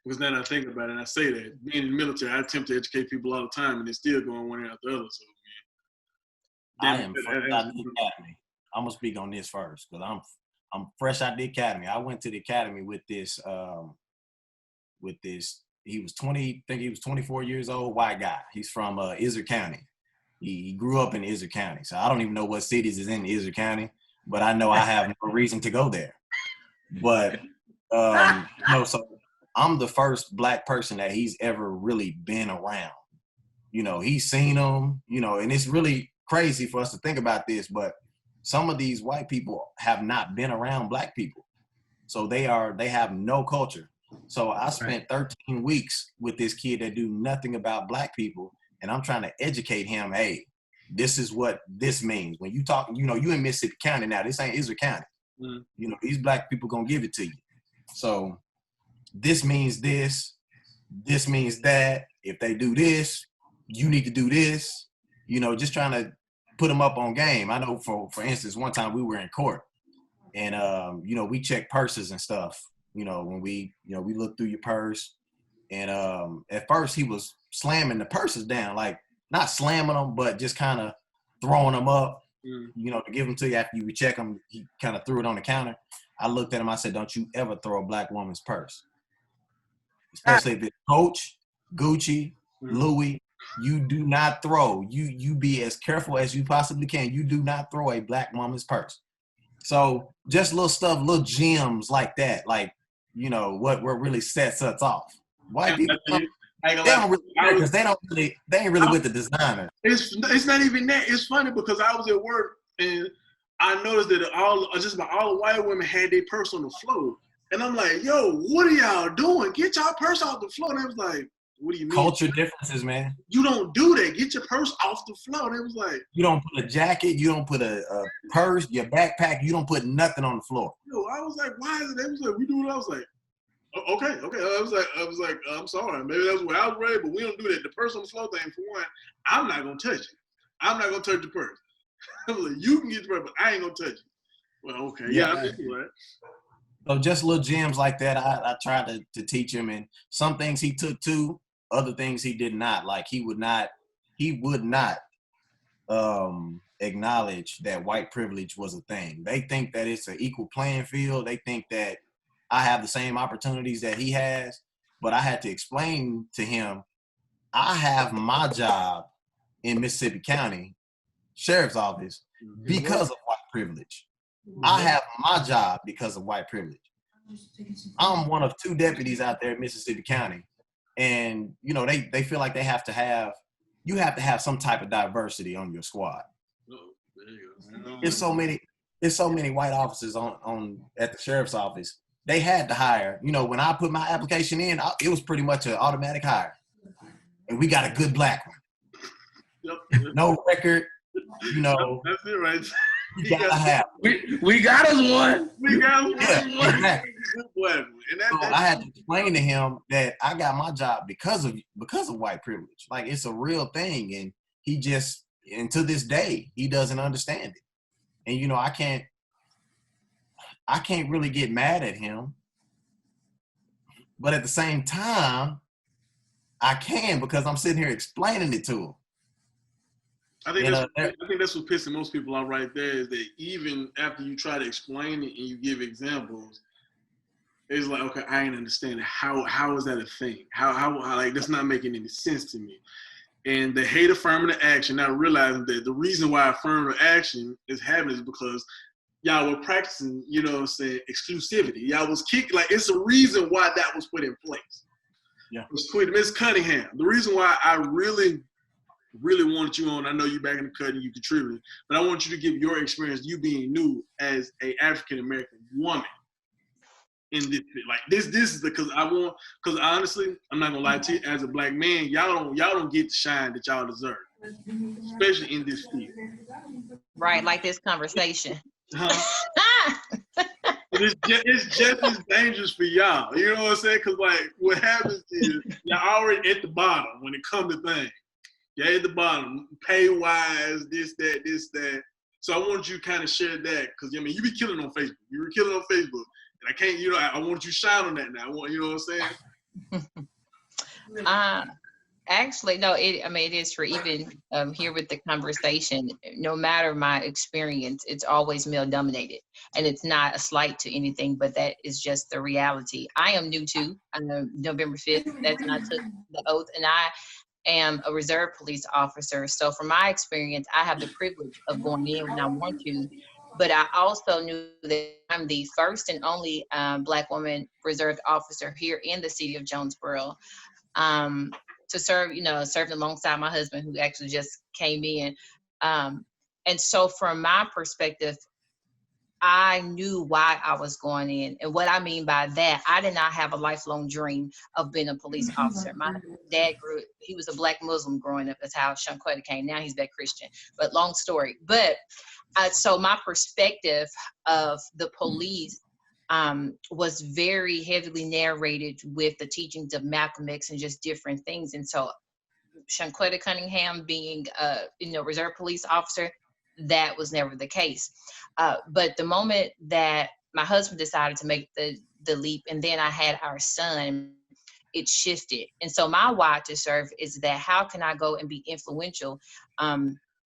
Because now that I think about it, and I say that, being in the military, I attempt to educate people all the time, and it's still going one after the other. So, I am fresh out the academy. I'm gonna speak on this first, because I'm fresh out the academy. I went to the academy with this. He was 24 years old, white guy. He's from Izzard County. He grew up in Izzard County, so I don't even know what cities is in Izzard County, but I know I have no reason to go there. But so I'm the first black person that he's ever really been around. He's seen them, and it's really crazy for us to think about this, but some of these white people have not been around black people. So they have no culture. So I spent 13 weeks with this kid that do nothing about black people, and I'm trying to educate him, hey, this is what this means. When you talk, you in Mississippi County now, this ain't Izzard County. These black people gonna give it to you. So this means this means that. If they do this, you need to do this. Just trying to put them up on game. I know for instance, one time we were in court, and we checked purses and stuff. When we looked through your purse, and at first he was slamming the purses down, like not slamming them, but just kind of throwing them up, to give them to you after you check them. He kind of threw it on the counter. I looked at him. I said, "Don't you ever throw a black woman's purse, especially if it's Coach, Gucci, Louis. You do not throw. You be as careful as you possibly can. You do not throw a black woman's purse." So just little stuff, little gems like that, like what really sets us off. White people, they don't really care, because they ain't really with the designer. It's not even that. It's funny because I was at work and I noticed that just about all the white women had their purse on the floor, and I'm like, "Yo, what are y'all doing? Get y'all purse off the floor." And they was like, "What do you mean?" Culture differences, man. You don't do that. Get your purse off the floor. And it was like, you don't put a jacket, you don't put a purse, your backpack, you don't put nothing on the floor. Yo, I was like, why is it? They was like, we do it. I was like, okay. I was like, I'm sorry. Maybe that's what I was raised, but we don't do that. The purse on the floor thing, for one, I'm not gonna touch it. I'm not gonna touch the purse. I was like, you can get the purse, but I ain't gonna touch it. Well, okay, yeah, I think you're right. So just little gems like that, I tried to teach him, and some things he took to. Other things he did not. Like he would not acknowledge that white privilege was a thing. They think that it's an equal playing field. They think that I have the same opportunities that he has. But I had to explain to him, I have my job in Mississippi County Sheriff's Office because of white privilege. I have my job because of white privilege. I'm one of 2 deputies out there in Mississippi County. And, they feel like you have to have some type of diversity on your squad. There's so many white officers at the sheriff's office, they had to hire. You know, when I put my application in, it was pretty much an automatic hire. And we got a good black one. Yep. No record, you know. That's it, right? You gotta have. We got us one. We got one. Yeah, exactly. Good black one. And So I had to explain to him that I got my job because of white privilege. Like, it's a real thing, and he just, and to this day, he doesn't understand it. And you know, I can't really get mad at him, but at the same time, I can, because I'm sitting here explaining it to him. I think that's what pissing most people off right there, is that even after you try to explain it and you give examples, it's like, okay, I ain't understanding. How is that a thing? How like, that's not making any sense to me. And they hate affirmative action, not realizing that the reason why affirmative action is happening is because y'all were practicing, you know what I'm saying, exclusivity. Y'all was kicking, like, it's a reason why that was put in place. Yeah. Miss Cunningham, the reason why I really wanted you on, I know you back in the cut and you contributed, but I want you to give your experience, you being new as a African-American woman in this, like, this is because honestly, I'm not gonna lie to you, as a black man, y'all don't get the shine that y'all deserve, especially in this field. Right, like this conversation. It's just as dangerous for y'all. You know what I'm saying? Because, like, what happens is y'all already at the bottom when it comes to things. You're at the bottom, pay-wise, this, that. So I want you to kind of share that, because, I mean, you be killing on Facebook. You were killing on Facebook. And I can't, you know, I want you to shine on that now. I want, you know what I'm saying? Actually, no, it is for even here with the conversation, no matter my experience, it's always male dominated. And it's not a slight to anything, but that is just the reality. I am new too. I'm November 5th. That's when I took the oath, and I am a reserve police officer. So from my experience, I have the privilege of going in when I want to. But I also knew that I'm the first and only Black woman reserve officer here in the city of Jonesboro. To serve, served alongside my husband, who actually just came in. And so from my perspective, I knew why I was going in. And what I mean by that, I did not have a lifelong dream of being a police officer. My dad he was a Black Muslim growing up. That's how Shanquetta came. Now he's back Christian, but long story. But so my perspective of the police was very heavily narrated with the teachings of Malcolm X and just different things. And so Shanquetta Cunningham being reserve police officer, that was never the case. But the moment that my husband decided to make the leap, and then I had our son, it shifted. And so my why to serve is that how can I go and be influential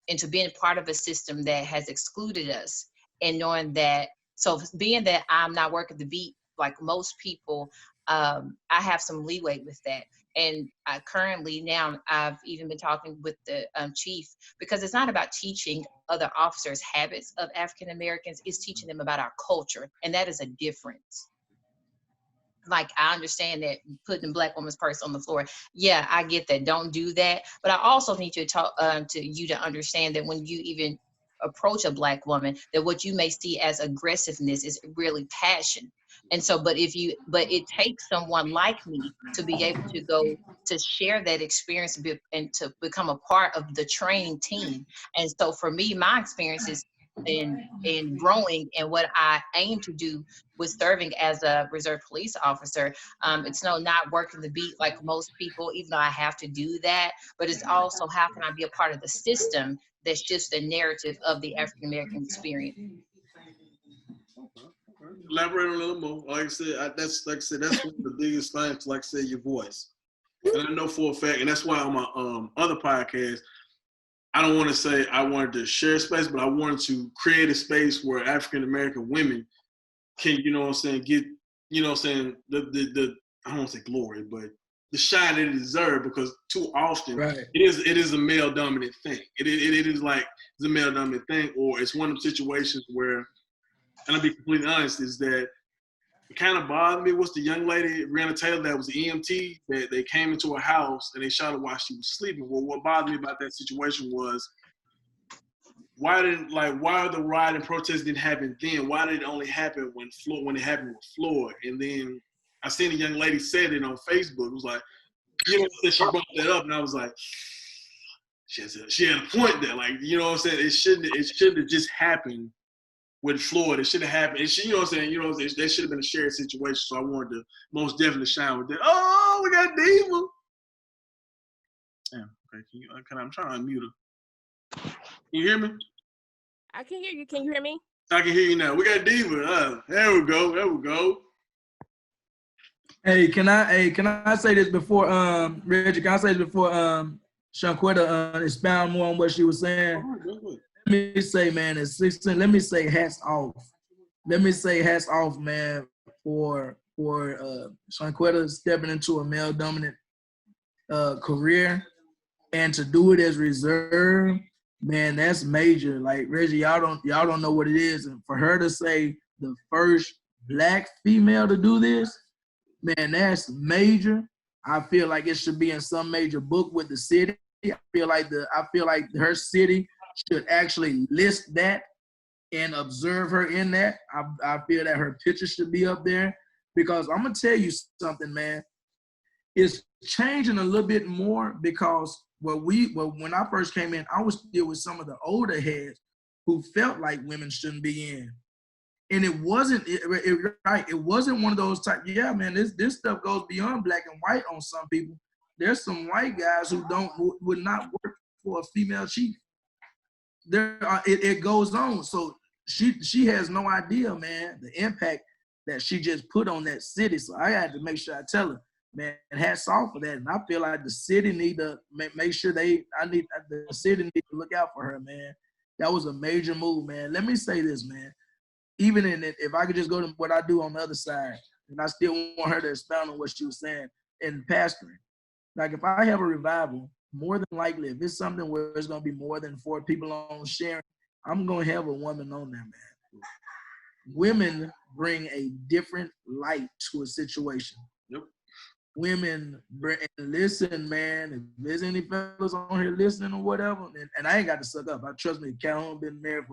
into being a part of a system that has excluded us, and knowing that, so being that I'm not working the beat like most people, I have some leeway with that. And I currently now, I've even been talking with the chief, because it's not about teaching other officers habits of African Americans, it's teaching them about our culture. And that is a difference. Like, I understand that putting a Black woman's purse on the floor. Yeah, I get that. Don't do that. But I also need you to talk to you to understand that when you even approach a Black woman, that what you may see as aggressiveness is really passion. And so, but it takes someone like me to be able to go to share that experience and to become a part of the training team. And so for me, my experiences in growing and what I aim to do with serving as a reserve police officer, it's not working the beat like most people, even though I have to do that, but it's also how can I be a part of the system that's just the narrative of the African American experience. Elaborate a little more. Like I said, that's one of the biggest things. Like I said, your voice, and I know for a fact, and that's why on my other podcast, I don't want to say I wanted to share space, but I wanted to create a space where African American women can, get, the I don't want to say glory, but the shine that it deserves, because too often it is a male dominant thing. It is like it's a male dominant thing, or it's one of the situations where, and I'll be completely honest, is that it kind of bothered me. What's the young lady, Breonna Taylor, that was the EMT, that they came into her house and they shot her while she was sleeping. Well, what bothered me about that situation was why the riot and protest didn't happen then? Why did it only happen when it happened with Floyd? And then I seen a young lady said it on Facebook. It was like, you know, she brought that up, and I was like, she had a point there. Like, you know what I'm saying? It shouldn't have just happened with Floyd. It should have happened. You know what I'm saying? You know, that should have been a shared situation. So I wanted to most definitely shine with that. Oh, we got Diva. Damn. Okay, I'm trying to unmute her. Can you hear me? I can hear you. Can you hear me? I can hear you now. We got Diva. There we go. Hey, can I say this before Reggie? Can I say this before Shanquetta expound more on what she was saying? Go. Let me say, man, at 16, let me say hats off. Let me say hats off, man, for Shanquetta stepping into a male dominant career and to do it as reserve, man, that's major. Like Reggie, y'all don't know what it is. And for her to say the first Black female to do this, man, that's major. I feel like it should be in some major book with the city. I feel like her city should actually list that and observe her in that. I feel that her picture should be up there because I'm gonna tell you something, man. It's changing a little bit more because when I first came in, I was still with some of the older heads who felt like women shouldn't be in. And it wasn't one of those type. Yeah, man, this stuff goes beyond black and white on some people. There's some white guys who would not work for a female chief. It goes on. So she has no idea, man, the impact that she just put on that city. So I had to make sure I tell her, man, hats off for that. And I feel like the city need to make sure the city need to look out for her, man. That was a major move, man. Let me say this, man. Even in it, if I could just go to what I do on the other side, and I still want her to expound on what she was saying in pastoring. Like if I have a revival, more than likely, if it's something where it's gonna be more than 4 people on sharing, I'm gonna have a woman on there, man. Women bring a different light to a situation. Yep. Women listen, man. If there's any fellas on here listening or whatever, and I ain't got to suck up. Trust me, Calhoun been married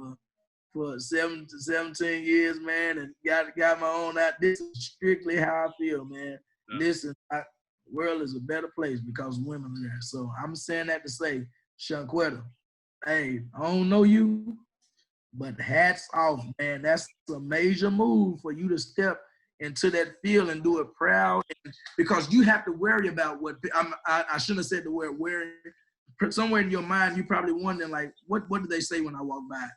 for 7 to 17 years, man, and got my own out. This is strictly how I feel, man. Yeah. Listen, the world is a better place because women are there. So I'm saying that to say, Shanquetta, hey, I don't know you, but hats off, man. That's a major move for you to step into that field and do it proud, because you have to worry about what I shouldn't have said the word wearing. Somewhere in your mind, you probably wondering like, what do they say when I walk by?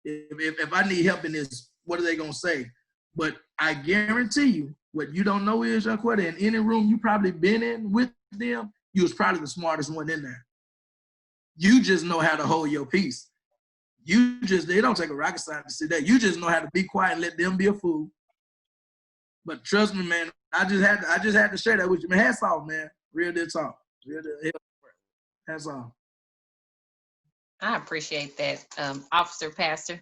If I need help in this, what are they gonna say? But I guarantee you, what you don't know is, Jaquetta, in any room you probably been in with them, you was probably the smartest one in there. You just know how to hold your peace. They don't take a rocket scientist to see that. You just know how to be quiet and let them be a fool. But trust me, man, I just had to share that with you. Man, hats off, man. Real deal talk. Real deal. Hats off. I appreciate that, Officer Pastor.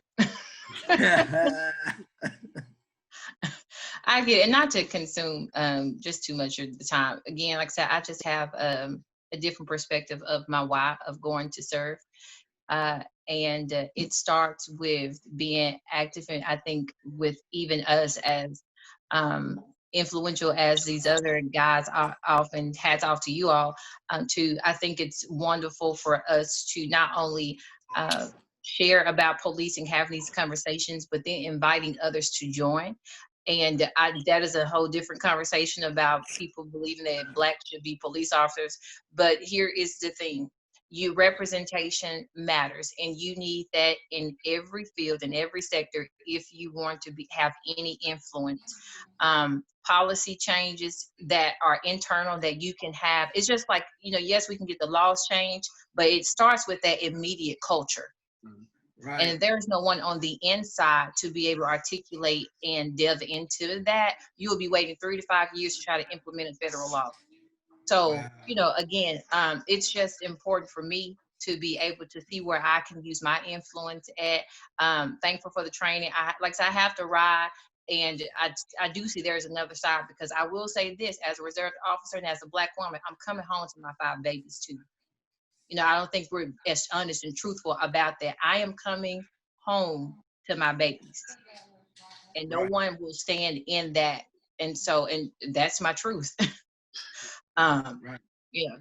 I get it, and not to consume just too much of the time. Again, like I said, I just have a different perspective of my why of going to serve. And it starts with being active, and I think with even us as influential as these other guys are often, hats off to you all, I think it's wonderful for us to not only share about policing, having these conversations, but then inviting others to join. And that is a whole different conversation about people believing that Blacks should be police officers. But here is the thing. Representation matters, and you need that in every field, in every sector, if you want to have any influence. Policy changes that are internal that you can have. It's just like, yes, we can get the laws changed, but it starts with that immediate culture. Right. And if there's no one on the inside to be able to articulate and delve into that, you will be waiting 3 to 5 years to try to implement a federal law. So, again, it's just important for me to be able to see where I can use my influence at. Thankful for the training. I have to ride, and I do see there's another side, because I will say this, as a reserve officer and as a Black woman, I'm coming home to my 5 babies too. I don't think we're as honest and truthful about that. I am coming home to my babies, and no Right. one will stand in that. And that's my truth. Right.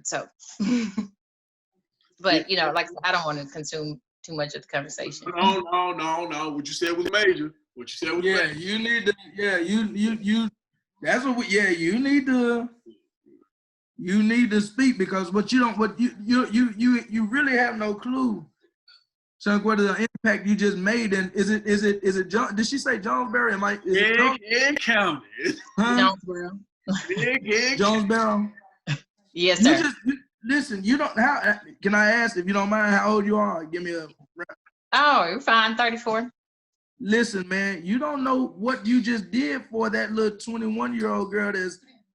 So, Yeah. but like I said, I don't want to consume too much of the conversation. No. What you said was major. What you said was Yeah, major. you need to. Yeah, you. That's what we. Yeah, you need to. You need to speak because what you really have no clue. So what the impact you just made, and is it John? Did she say Jonesboro? Is it Jones? Egg County. Huh? Jonesboro. Egg Jonesboro. Yes, You sir. just listen. You don't. How can I ask if you don't mind how old you are? Give me a. Oh, you're fine. 34. Listen, man. You don't know what you just did for that little 21-year-old girl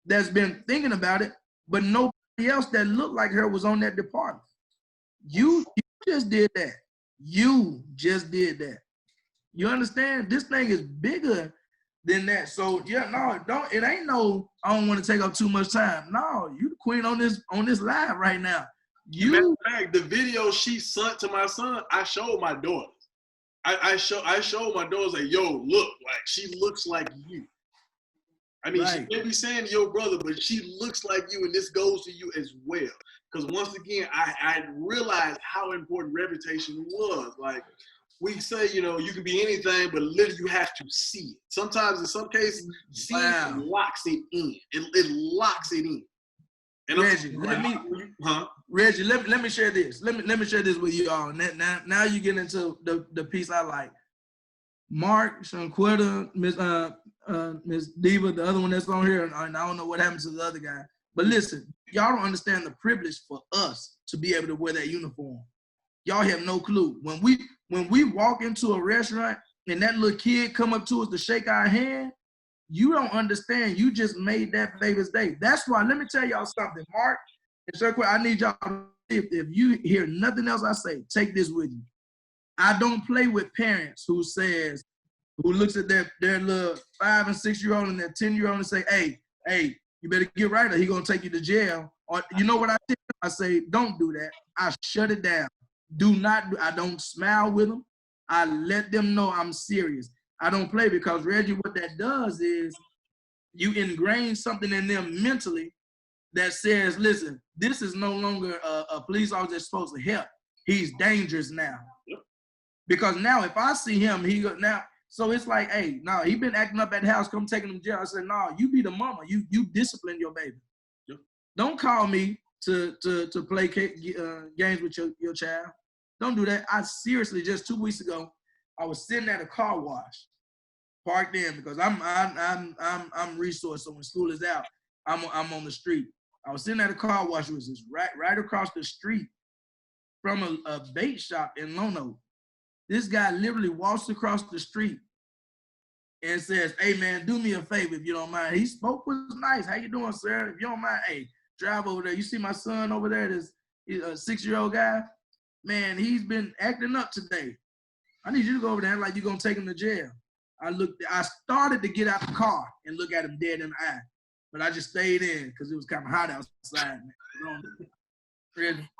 that's been thinking about it, but nobody else that looked like her was on that department. You just did that. You just did that. You understand? This thing is bigger than that. So yeah, no, don't. It ain't no. I don't want to take up too much time. No, you the queen on this live right now. Matter of fact, the video she sent to my son, I showed my daughter. I showed my daughter, like, yo, look, like she looks like you. I mean, Right. She may be saying your brother, but she looks like you, and this goes to you as well. Because once again, I realized how important reputation was. Like we say, you can be anything, but literally you have to see it. Sometimes, in some cases, seeing it locks it in. It locks it in. And Reggie, Reggie, let me share this. Let me share this with you all. Now you get into the piece I like. Mark, Shanquetta, Miss Diva, the other one that's on here, and I don't know what happened to the other guy. But listen, y'all don't understand the privilege for us to be able to wear that uniform. Y'all have no clue. When we walk into a restaurant and that little kid come up to us to shake our hand, you don't understand. You just made that baby's day. That's why, let me tell y'all something, Mark and Shanquetta, I need y'all, if you hear nothing else I say, take this with you. I don't play with parents who looks at their little 5 and 6 year old and their 10-year-old and say, hey, you better get right or he gonna take you to jail. Or you know what I say? I say, don't do that. I shut it down. I don't smile with them. I let them know I'm serious. I don't play because Reggie, what that does is you ingrain something in them mentally that says, listen, this is no longer a police officer that's supposed to help. He's dangerous now. Because now if I see him, so it's like, hey, no, he been acting up at the house, come taking him to jail. I said, no, you be the mama. You discipline your baby. Yep. Don't call me to play games with your child. Don't do that. I seriously, just 2 weeks ago, I was sitting at a car wash, parked in because I'm resource. So when school is out, I'm on the street. I was sitting at a car wash, which is right across the street from a bait shop in Lono. This guy literally walks across the street and says, hey, man, do me a favor if you don't mind. He spoke was nice. How you doing, sir? If you don't mind, hey, drive over there. You see my son over there, this 6-year-old guy? Man, he's been acting up today. I need you to go over there like you're going to take him to jail. I started to get out the car and look at him dead in the eye, but I just stayed in because it was kind of hot outside. Really?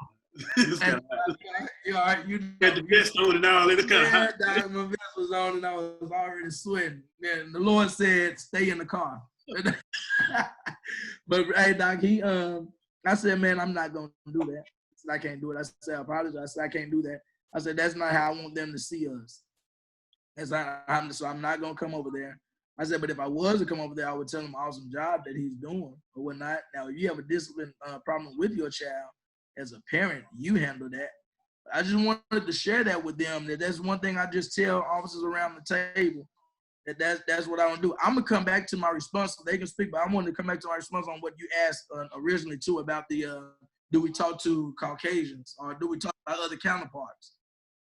You all right? You got the vest on and all. It's kind of hot. Yeah, my vest was on and I was already sweating. And the Lord said, stay in the car. But hey, Doc, I said, man, I'm not gonna do that. I said, I can't do it. I said, I apologize. I said, I can't do that. I said, that's not how I want them to see us. So I'm not gonna come over there. I said, but if I was to come over there, I would tell him awesome job that he's doing or whatnot. Now, if you have a discipline problem with your child, as a parent, you handle that. I just wanted to share that with them. That's one thing I just tell officers around the table. That's what I want to do. I'm gonna come back to my response so they can speak, but I wanted to come back to my response on what you asked originally too about the do we talk to Caucasians or do we talk about other counterparts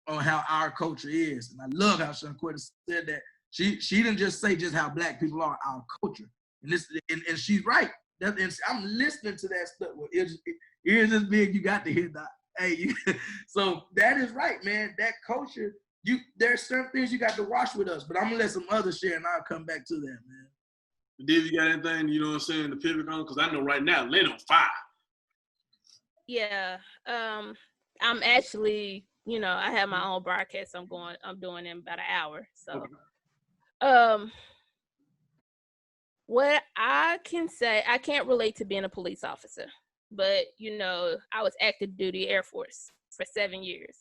on how our culture is? And I love how Shanquetta said that. She didn't just say just how Black people are, our culture, and she's right. I'm listening to that stuff. Well, ears this big, you got to hear that. Hey, so that is right, man. That culture, there's certain things you got to watch with us, but I'm gonna let some others share, and I'll come back to that, man. Dave, you got anything, to pivot on? Because I know right now, Lynn on fire. Yeah. I'm actually, I have my own broadcast I'm doing in about an hour. So, Okay. what I can say, I can't relate to being a police officer, but I was active duty Air Force for 7 years.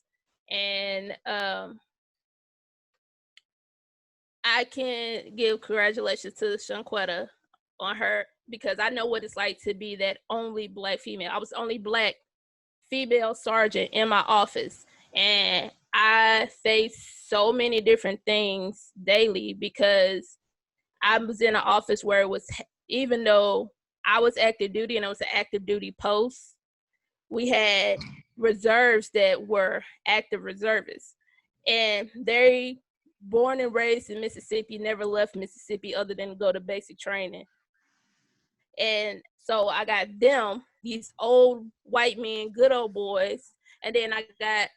And I can give congratulations to Shanquetta on her, because I know what it's like to be that only Black female. I was the only Black female sergeant in my office, and I faced so many different things daily because I was in an office where it was, even though I was active duty and it was an active duty post, we had reserves that were active reservists, and they born and raised in Mississippi, never left Mississippi other than go to basic training. And so I got them, these old white men, good old boys, and then I got,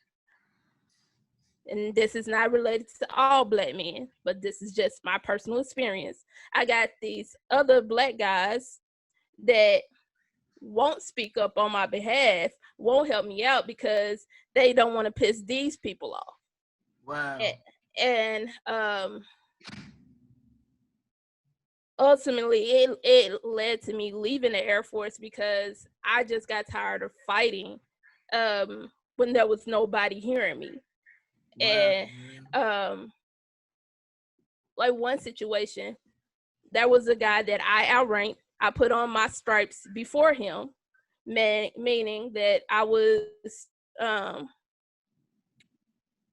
and this is not related to all Black men, but this is just my personal experience. I got these other Black guys that won't speak up on my behalf, won't help me out because they don't want to piss these people off. Wow. And ultimately, it led to me leaving the Air Force because I just got tired of fighting when there was nobody hearing me. Wow. And like one situation, there was a guy that I outranked. I put on my stripes before him, meaning that I was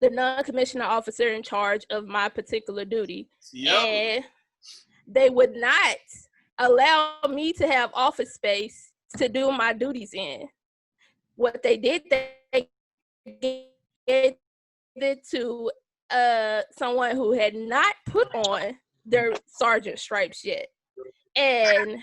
the non-commissioned officer in charge of my particular duty. Yep. And they would not allow me to have office space to do my duties in. What they did, they gave it to someone who had not put on their sergeant stripes yet. And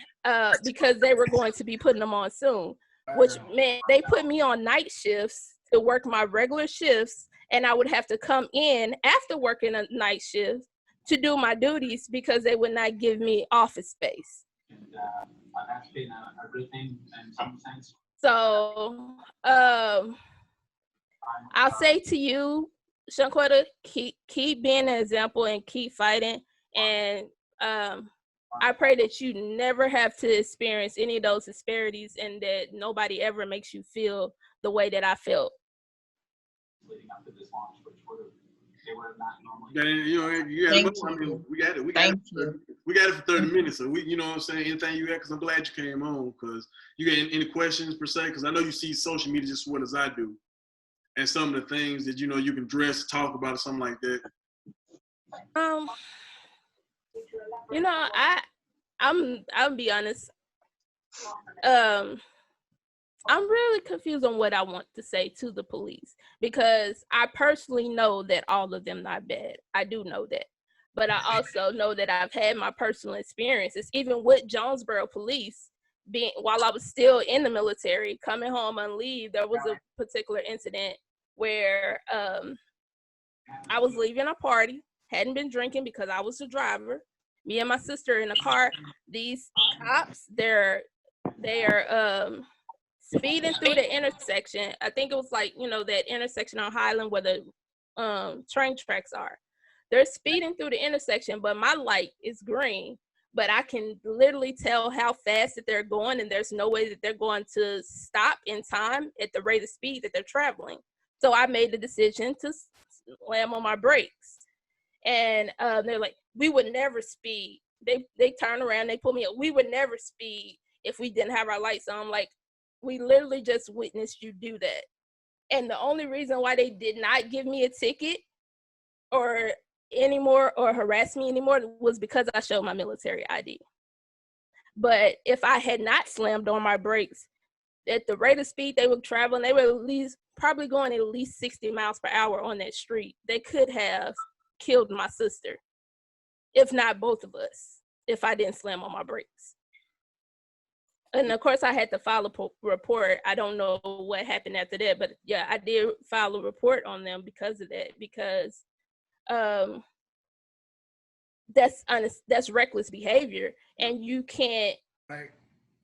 because they were going to be putting them on soon, which meant they put me on night shifts to work my regular shifts, and I would have to come in after working a night shift to do my duties because they would not give me office space. That's been a good thing in some sense. So I'll say to you, Shanquetta, keep being an example and keep fighting. And I pray that you never have to experience any of those disparities and that nobody ever makes you feel the way that I felt. Leading up to this launch, which they would have not normally. We got it. We got it for 30 minutes. So you know what I'm saying? Anything you got? Because I'm glad you came on. Because you got any questions per se? Because I know you see social media just as well as I do, and some of the things that you can dress, talk about, or something like that. I'll be honest. I'm really confused on what I want to say to the police, because I personally know that all of them not bad. I do know that. But I also know that I've had my personal experiences, even with Jonesboro police, while I was still in the military, coming home on leave. There was a particular incident where I was leaving a party, hadn't been drinking because I was the driver. Me and my sister in the car. These cops, they are speeding through the intersection. I think it was like, that intersection on Highland where the train tracks are. They're speeding through the intersection, but my light is green. But I can literally tell how fast that they're going, and there's no way that they're going to stop in time at the rate of speed that they're traveling. So I made the decision to slam on my brakes. And they're like, we would never speed. They turn around, they pull me up. We would never speed if we didn't have our lights on. Like, we literally just witnessed you do that. And the only reason why they did not give me a ticket or harass me anymore was because I showed my military ID. But if I had not slammed on my brakes, at the rate of speed they were traveling, they were probably going at least 60 miles per hour on that street. They could have killed my sister, if not both of us, if I didn't slam on my brakes. And of course, I had to file a report. I don't know what happened after that, but yeah, I did file a report on them because of that, because that's reckless behavior, and you can't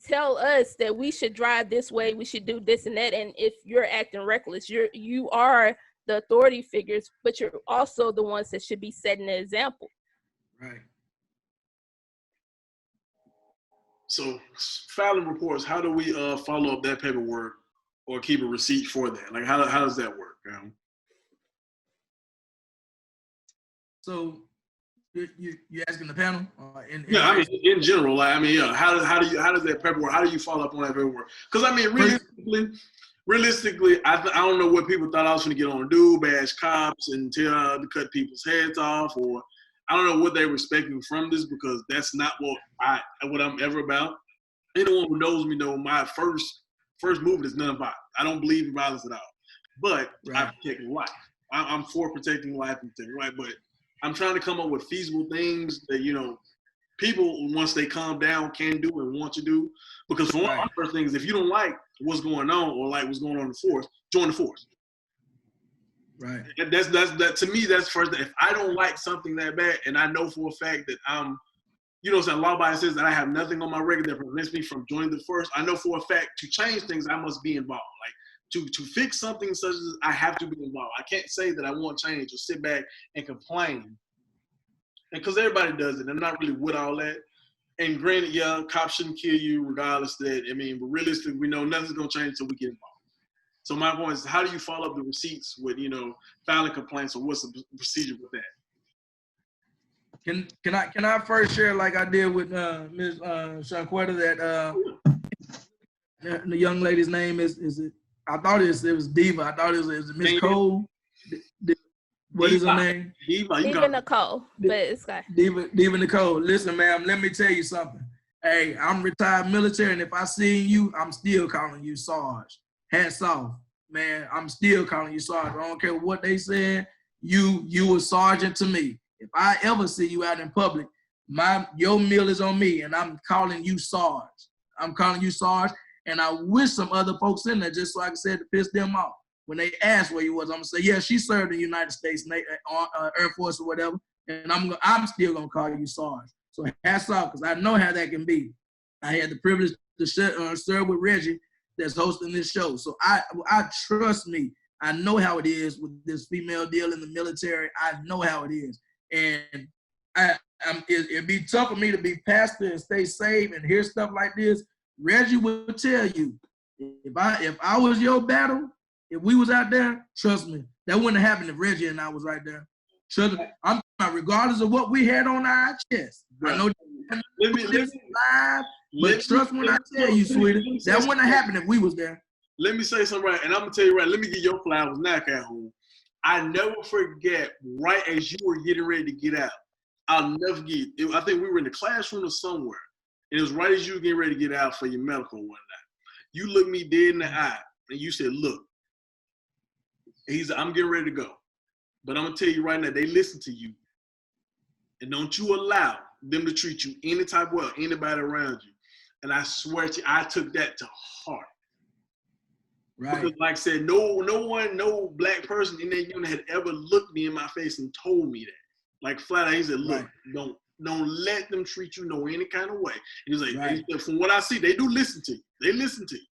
tell us that we should drive this way, we should do this and that. And if you're acting reckless, you are the authority figures, but you're also the ones that should be setting the example. Right. So filing reports, how do we follow up that paperwork or keep a receipt for that? Like how does that work? So you asking the panel? Yeah, I mean in general, like I mean, yeah, how does that paperwork? How do you follow up on that paperwork? Because I mean, realistically, I don't know what people thought I was going to get on do, bash cops and tell to cut people's heads off, or I don't know what they were expecting from this, because that's not what I'm ever about. Anyone who knows me know my first movement is nonviolent. I don't believe in violence at all, but I protect life. I'm for protecting life and protecting life, but I'm trying to come up with feasible things that, you know, people, once they calm down, can do and want to do. Because for one of the first things, if you don't like what's going on or like what's going on in the force, join the force. Right. That's to me, that's first. If I don't like something that bad, and I know for a fact that I'm, you know, so law abiding says that I have nothing on my record that prevents me from joining the force. I know for a fact to change things, I must be involved. Like to fix something such as I have to be involved. I can't say that I want change or sit back and complain. And because everybody does it, I'm not really with all that. And granted, yeah, cops shouldn't kill you regardless of that. I mean, but realistically, we know nothing's gonna change until we get involved. So my point is, how do you follow up the receipts with, you know, filing complaints, or what's the procedure with that? Can I first share, like I did with Ms. Shanquetta, that the young lady's name is it? I thought it was Diva. I thought it was Miss Cole. What is her name? Diva Nicole, but it's got Diva Nicole. Listen, ma'am, let me tell you something. Hey, I'm retired military, and if I see you, I'm still calling you Sarge. Hats off, man. I'm still calling you Sarge. I don't care what they said. You a sergeant to me. If I ever see you out in public, your meal is on me, and I'm calling you Sarge. I'm calling you Sarge, and I wish some other folks in there, just so I can say it, to piss them off. When they ask where you was, I'm gonna say, yeah, she served in the United States Air Force or whatever, and I'm still gonna call you Sarge. So hats off, because I know how that can be. I had the privilege to serve with Reggie, that's hosting this show. So I trust me. I know how it is with this female deal in the military. I know how it is, and it'd be tough for me to be pastor and stay safe and hear stuff like this. Reggie would tell you, if I was your battle, if we was out there, trust me, that wouldn't have happened if Reggie and I was right there. Trust me, I'm regardless of what we had on our chest. I know this is live, but trust when I tell you, sweetie, that wouldn't have happened if we was there. Let me say something right, and I'm gonna tell you right. Let me get your flowers now, Calhoun. I never forget. Right as you were getting ready to get out, I'll never forget. I think we were in the classroom or somewhere, and it was right as you were getting ready to get out for your medical one night. You looked me dead in the eye, and you said, "Look." He said, "I'm getting ready to go, but I'm gonna tell you right now, they listen to you, and don't you allow them to treat you any type of way, anybody around you." And I swear to you, I took that to heart. Right. Because like I said, no black person in that unit had ever looked me in my face and told me that. Like flat out, he said, "Look, don't let them treat you any kind of way." And he's like, he said, "From what I see, they do listen to you. They listen to you.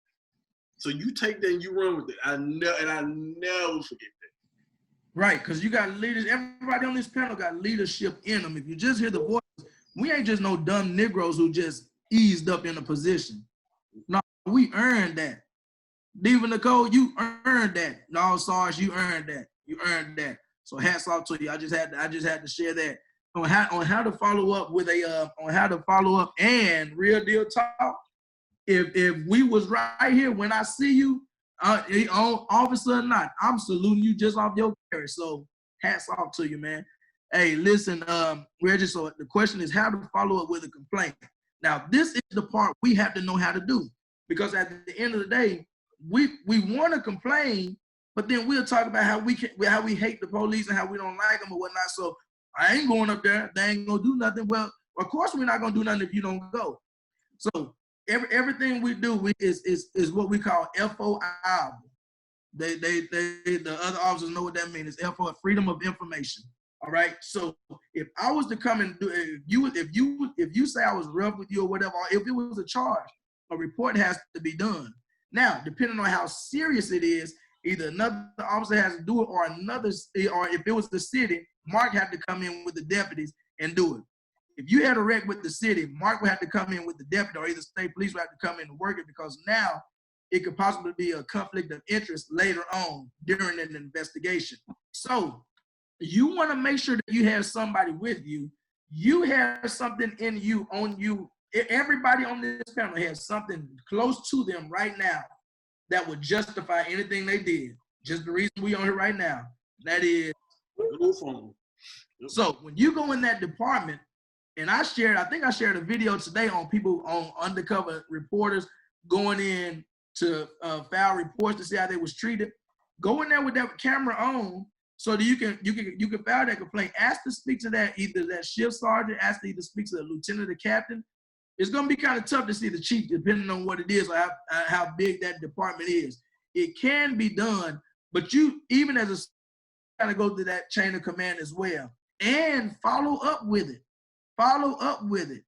So you take that and you run with it." I never forget that. Right, because you got leaders. Everybody on this panel got leadership in them. If you just hear the voice, we ain't just no dumb Negroes who just eased up in a position. No, we earned that. Diva Nicole, you earned that. No, Sarge, you earned that. You earned that. So hats off to you. I just had to share that on how to follow up with and real deal talk. If we was right here when I see you, officer or not, I'm saluting you just off your carry. So hats off to you, man. Hey, listen, Reggie, so the question is how to follow up with a complaint. Now, this is the part we have to know how to do, because at the end of the day, we want to complain, but then we'll talk about how we hate the police and how we don't like them or whatnot. So I ain't going up there. They ain't gonna do nothing. Well, of course we're not gonna do nothing if you don't go. So everything we do is what we call FOI. The other officers know what that means. It's FOI, freedom of information. All right. So if I was to come and do, if you say I was rough with you or whatever, or if it was a charge, a report has to be done. Now, depending on how serious it is, either another officer has to do it, or if it was the city, Mark had to come in with the deputies and do it. If you had a wreck with the city, Mark would have to come in with the deputy, or either state police would have to come in and work it, because now it could possibly be a conflict of interest later on during an investigation. So you want to make sure that you have somebody with you. You have something in you, on you. Everybody on this panel has something close to them right now that would justify anything they did. Just the reason we on here right now. That is, so when you go in that department, and I think I shared a video today on people, on undercover reporters going in to file reports to see how they was treated. Go in there with that camera on, so that you can file that complaint. Ask to speak to that, either that shift sergeant, ask to either speak to the lieutenant or captain. It's gonna be kind of tough to see the chief, depending on what it is or how big that department is. It can be done, but you, even as a, gotta go through that chain of command as well, and follow up with it. Follow up with it.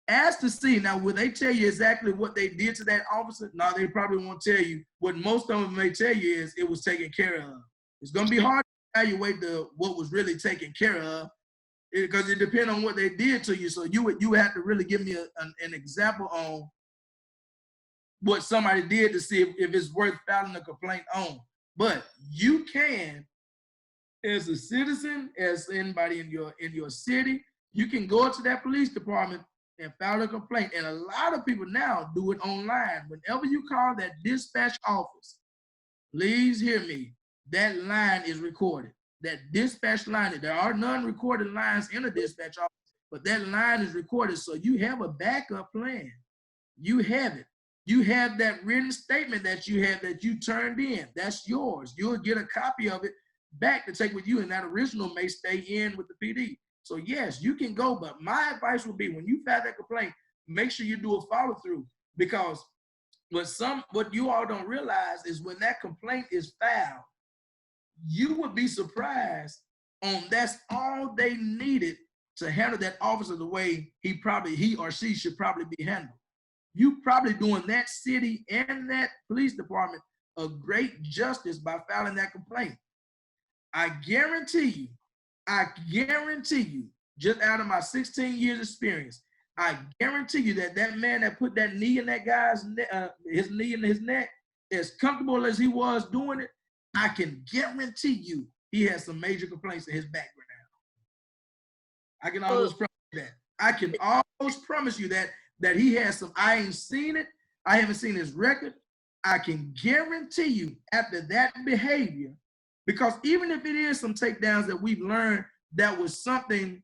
Ask to see. Now, will they tell you exactly what they did to that officer? No, they probably won't tell you. What most of them may tell you is it was taken care of. It's gonna be hard to evaluate what was really taken care of, because it depends on what they did to you. So you would have to really give me an example on what somebody did to see if it's worth filing a complaint on. But you can, as a citizen, as anybody in your city, you can go to that police department and file a complaint. And a lot of people now do it online. Whenever you call that dispatch office, please hear me, that line is recorded. That dispatch line, there are non-recorded lines in a dispatch office, but that line is recorded, so you have a backup plan. You have it. You have that written statement that you turned in. That's yours. You'll get a copy of it back to take with you, and that original may stay in with the PD. So yes, you can go, but my advice would be, when you file that complaint, make sure you do a follow-through, because what you all don't realize is when that complaint is filed, you would be surprised on that's all they needed to handle that officer the way he or she should probably be handled. You probably doing that city and that police department a great justice by filing that complaint. I guarantee you, just out of my 16 years experience, I guarantee you that man that put that knee in that guy's his knee in his neck, as comfortable as he was doing it, I can guarantee you he has some major complaints in his background. I can almost promise you that. I can almost promise you that he has some. I ain't seen it. I haven't seen his record. I can guarantee you, after that behavior, because even if it is some takedowns that we've learned that was something,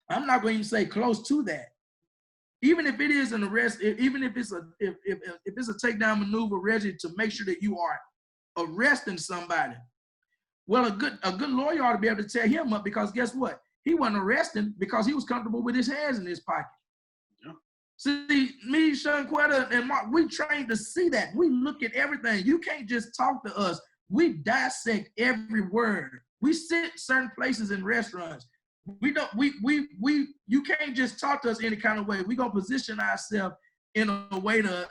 I'm not going to say close to that. Even if it is an arrest, even if it's a takedown maneuver, Reggie, to make sure that you are arresting somebody. Well, a good lawyer ought to be able to tear him up, because guess what? He wasn't arresting because he was comfortable with his hands in his pocket. Yeah. See, me, Shanquetta, and Mark, we trained to see that. We look at everything. You can't just talk to us. We dissect every word. We sit certain places in restaurants. You can't just talk to us any kind of way. We're gonna position ourselves in a way to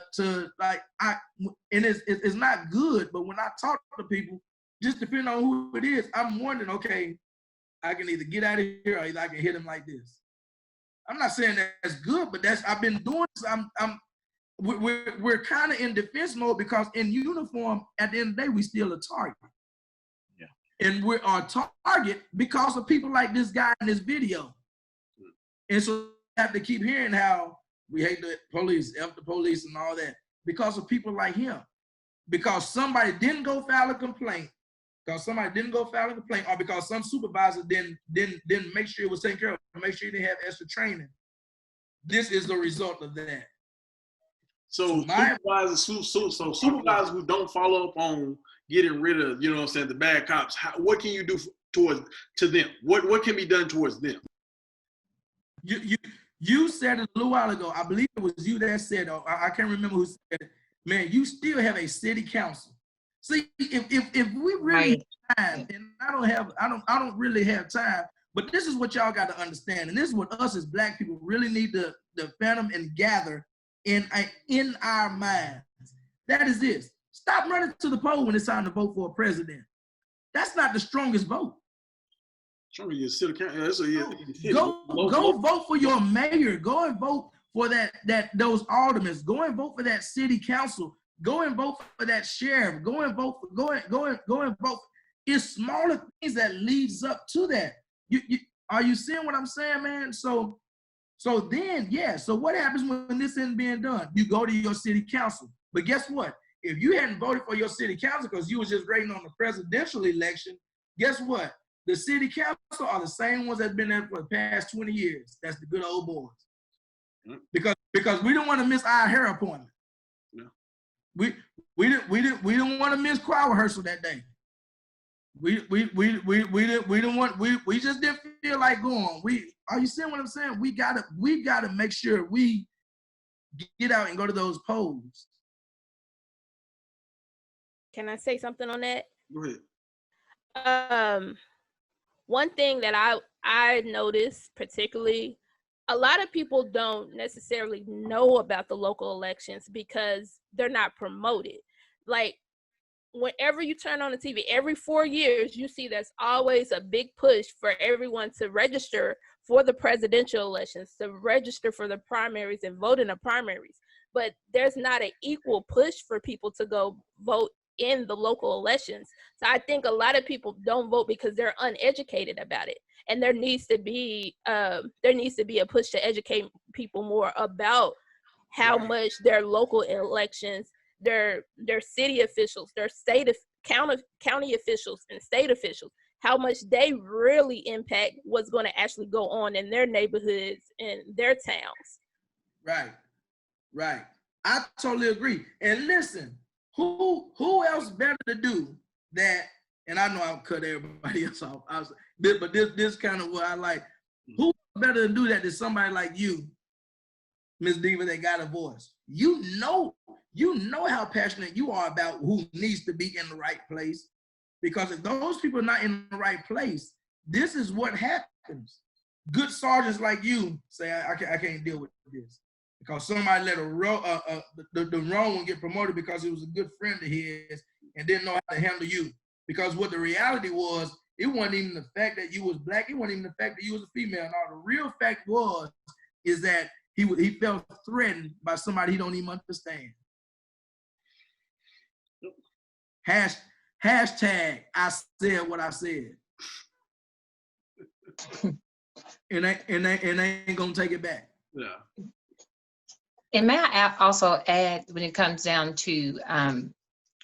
like, and it's not good, but when I talk to people, just depending on who it is, I'm wondering, okay, I can either get out of here or either I can hit him like this. I'm not saying that's good, but I've been doing this. We're kind of in defense mode, because in uniform, at the end of the day, we still a target. Yeah. And we're our target because of people like this guy in this video. And so we have to keep hearing how we hate the police, F the police and all that, because of people like him. Because somebody didn't go file a complaint, or because some supervisor didn't make sure it was taken care of, make sure you didn't have extra training. This is the result of that. So supervisors who don't follow up on getting rid of, the bad cops, what can you do to them? What can be done towards them? You said it a little while ago. I believe it was you that said, I can't remember who said it. Man, you still have a city council. See, if we really have time, and I don't really have time, but this is what y'all got to understand, and this is what us as Black people really need to fathom and gather in our minds. That is this. Stop running to the poll when it's time to vote for a president. That's not the strongest vote. Go vote for your mayor. Go and vote for those aldermen. Go and vote for that city council. Go and vote for that sheriff. Go and vote. Go and vote. It's smaller things that leads up to that. Are you seeing what I'm saying, man? So then, yeah. So what happens when this isn't being done? You go to your city council. But guess what? If you hadn't voted for your city council because you was just waiting on the presidential election, guess what? The city council are the same ones that's been there for the past 20 years. That's the good old boys. Because we don't want to miss our hair appointment. No. We didn't want to miss choir rehearsal that day. We just didn't feel like going. Are you seeing what I'm saying? We gotta make sure we get out and go to those polls. Can I say something on that? Go ahead. One thing that I noticed particularly, a lot of people don't necessarily know about the local elections because they're not promoted. Like, whenever you turn on the TV, every 4 years, you see there's always a big push for everyone to register for the presidential elections, to register for the primaries and vote in the primaries. But there's not an equal push for people to go vote in the local elections. So I think a lot of people don't vote because they're uneducated about it. And there needs to be a push to educate people more about how much their local elections, their city officials, their county officials and state officials, how much they really impact what's going to actually go on in their neighborhoods and their towns. Right. I totally agree. And listen, who else better to do that? And I know I'll cut everybody else off. But this kind of what I like. Who better to do that than somebody like you, Ms. Diva, that got a voice? You know how passionate you are about who needs to be in the right place. Because if those people are not in the right place, this is what happens. Good sergeants like you say, I can't deal with this. Because somebody let the wrong one get promoted because he was a good friend of his and didn't know how to handle you. Because what the reality was, it wasn't even the fact that you was black. It wasn't even the fact that you was a female. No, the real fact is that he felt threatened by somebody he don't even understand. Hashtag I said what I said. and they ain't gonna take it back. Yeah. And may I also add, when it comes down to,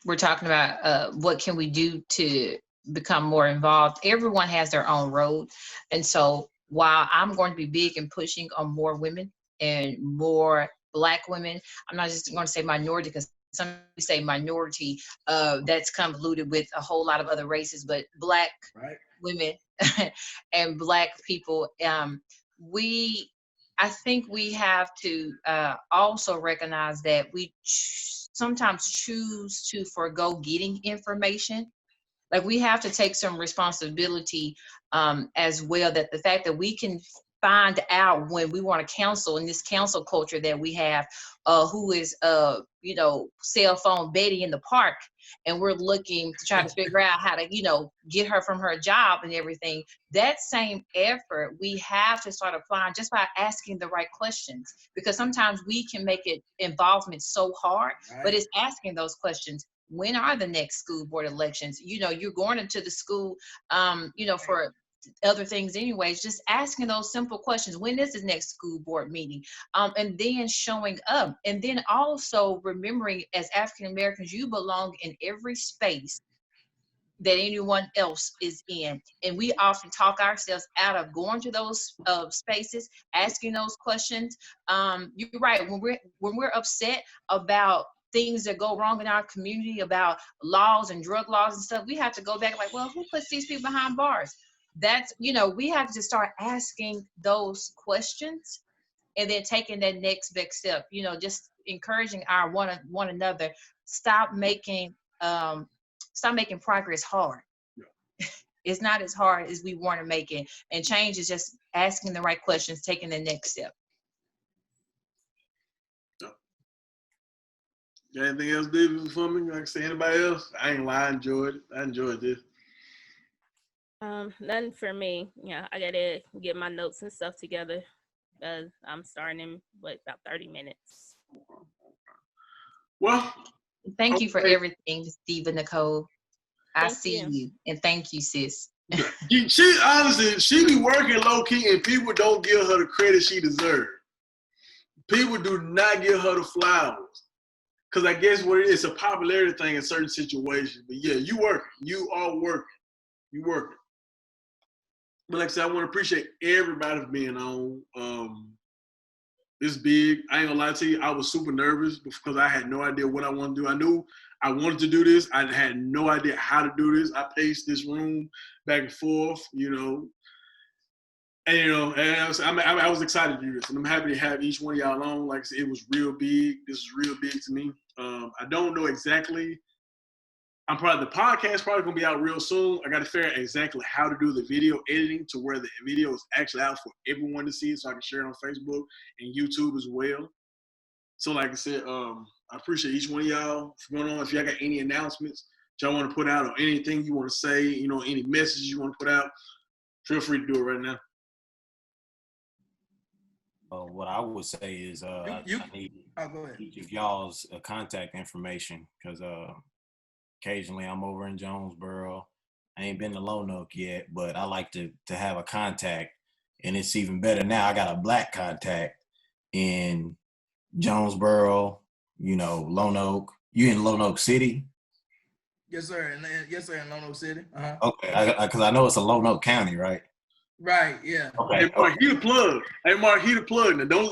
we're talking about what can we do to become more involved. Everyone has their own road. And so while I'm going to be big and pushing on more women and more Black women, I'm not just going to say minority because some say minority, that's convoluted with a whole lot of other races, but Black women and Black people, I think we have to also recognize that we sometimes choose to forego getting information. Like, we have to take some responsibility as well, that the fact that we can find out when we want to counsel in this council culture that we have, who is, cell phone Betty in the park, and we're looking to try to figure out how to, get her from her job and everything. That same effort we have to start applying just by asking the right questions, because sometimes we can make it involvement so hard, but it's asking those questions. When are the next school board elections? You're going into the school, for other things anyways, just asking those simple questions. When is the next school board meeting? And then showing up. And then also remembering, as African Americans, you belong in every space that anyone else is in. And we often talk ourselves out of going to those spaces, asking those questions. You're right. When we're upset about things that go wrong in our community, about laws and drug laws and stuff, we have to go back like, well, who puts these people behind bars? That's, we have to start asking those questions and then taking that next big step, just encouraging our one another. Stop making progress hard. Yeah. It's not as hard as we want to make it. And change is just asking the right questions, taking the next step. Got anything else, David, for me? Like say anybody else? I ain't lying. I enjoyed this. Nothing for me. Yeah, I gotta get my notes and stuff together because I'm starting in about 30 minutes. Well, Thank you for okay. everything, Steve and Nicole. I Thank see you. you, and thank you, sis. She honestly, she be working low key, and people don't give her the credit she deserves. People do not give her the flowers, because I guess it's a popularity thing in certain situations. But yeah, you working, you are working, you working. But like I said, I want to appreciate everybody for being on. It's big. I ain't gonna lie to you. I was super nervous because I had no idea what I want to do. I knew I wanted to do this. I had no idea how to do this. I paced this room back and forth, and I was excited to do this, and I'm happy to have each one of y'all on. Like I said, it was real big. This is real big to me. I don't know exactly. The podcast probably gonna be out real soon. I got to figure out exactly how to do the video editing to where the video is actually out for everyone to see, so I can share it on Facebook and YouTube as well. So, like I said, I appreciate each one of y'all for going on. If y'all got any announcements that y'all want to put out or anything you want to say, any messages you want to put out, feel free to do it right now. What I would say is I need each of y'all's contact information because occasionally I'm over in Jonesboro. I ain't been to Lonoke yet, but I like to have a contact. And it's even better now. I got a black contact in Jonesboro, Lonoke. You in Lonoke City? Yes, sir. In Lonoke City. Uh-huh. Okay, because I know it's a Lonoke County, right? Right, yeah. Okay. Hey, Mark, he the plug. He the plug. Now, don't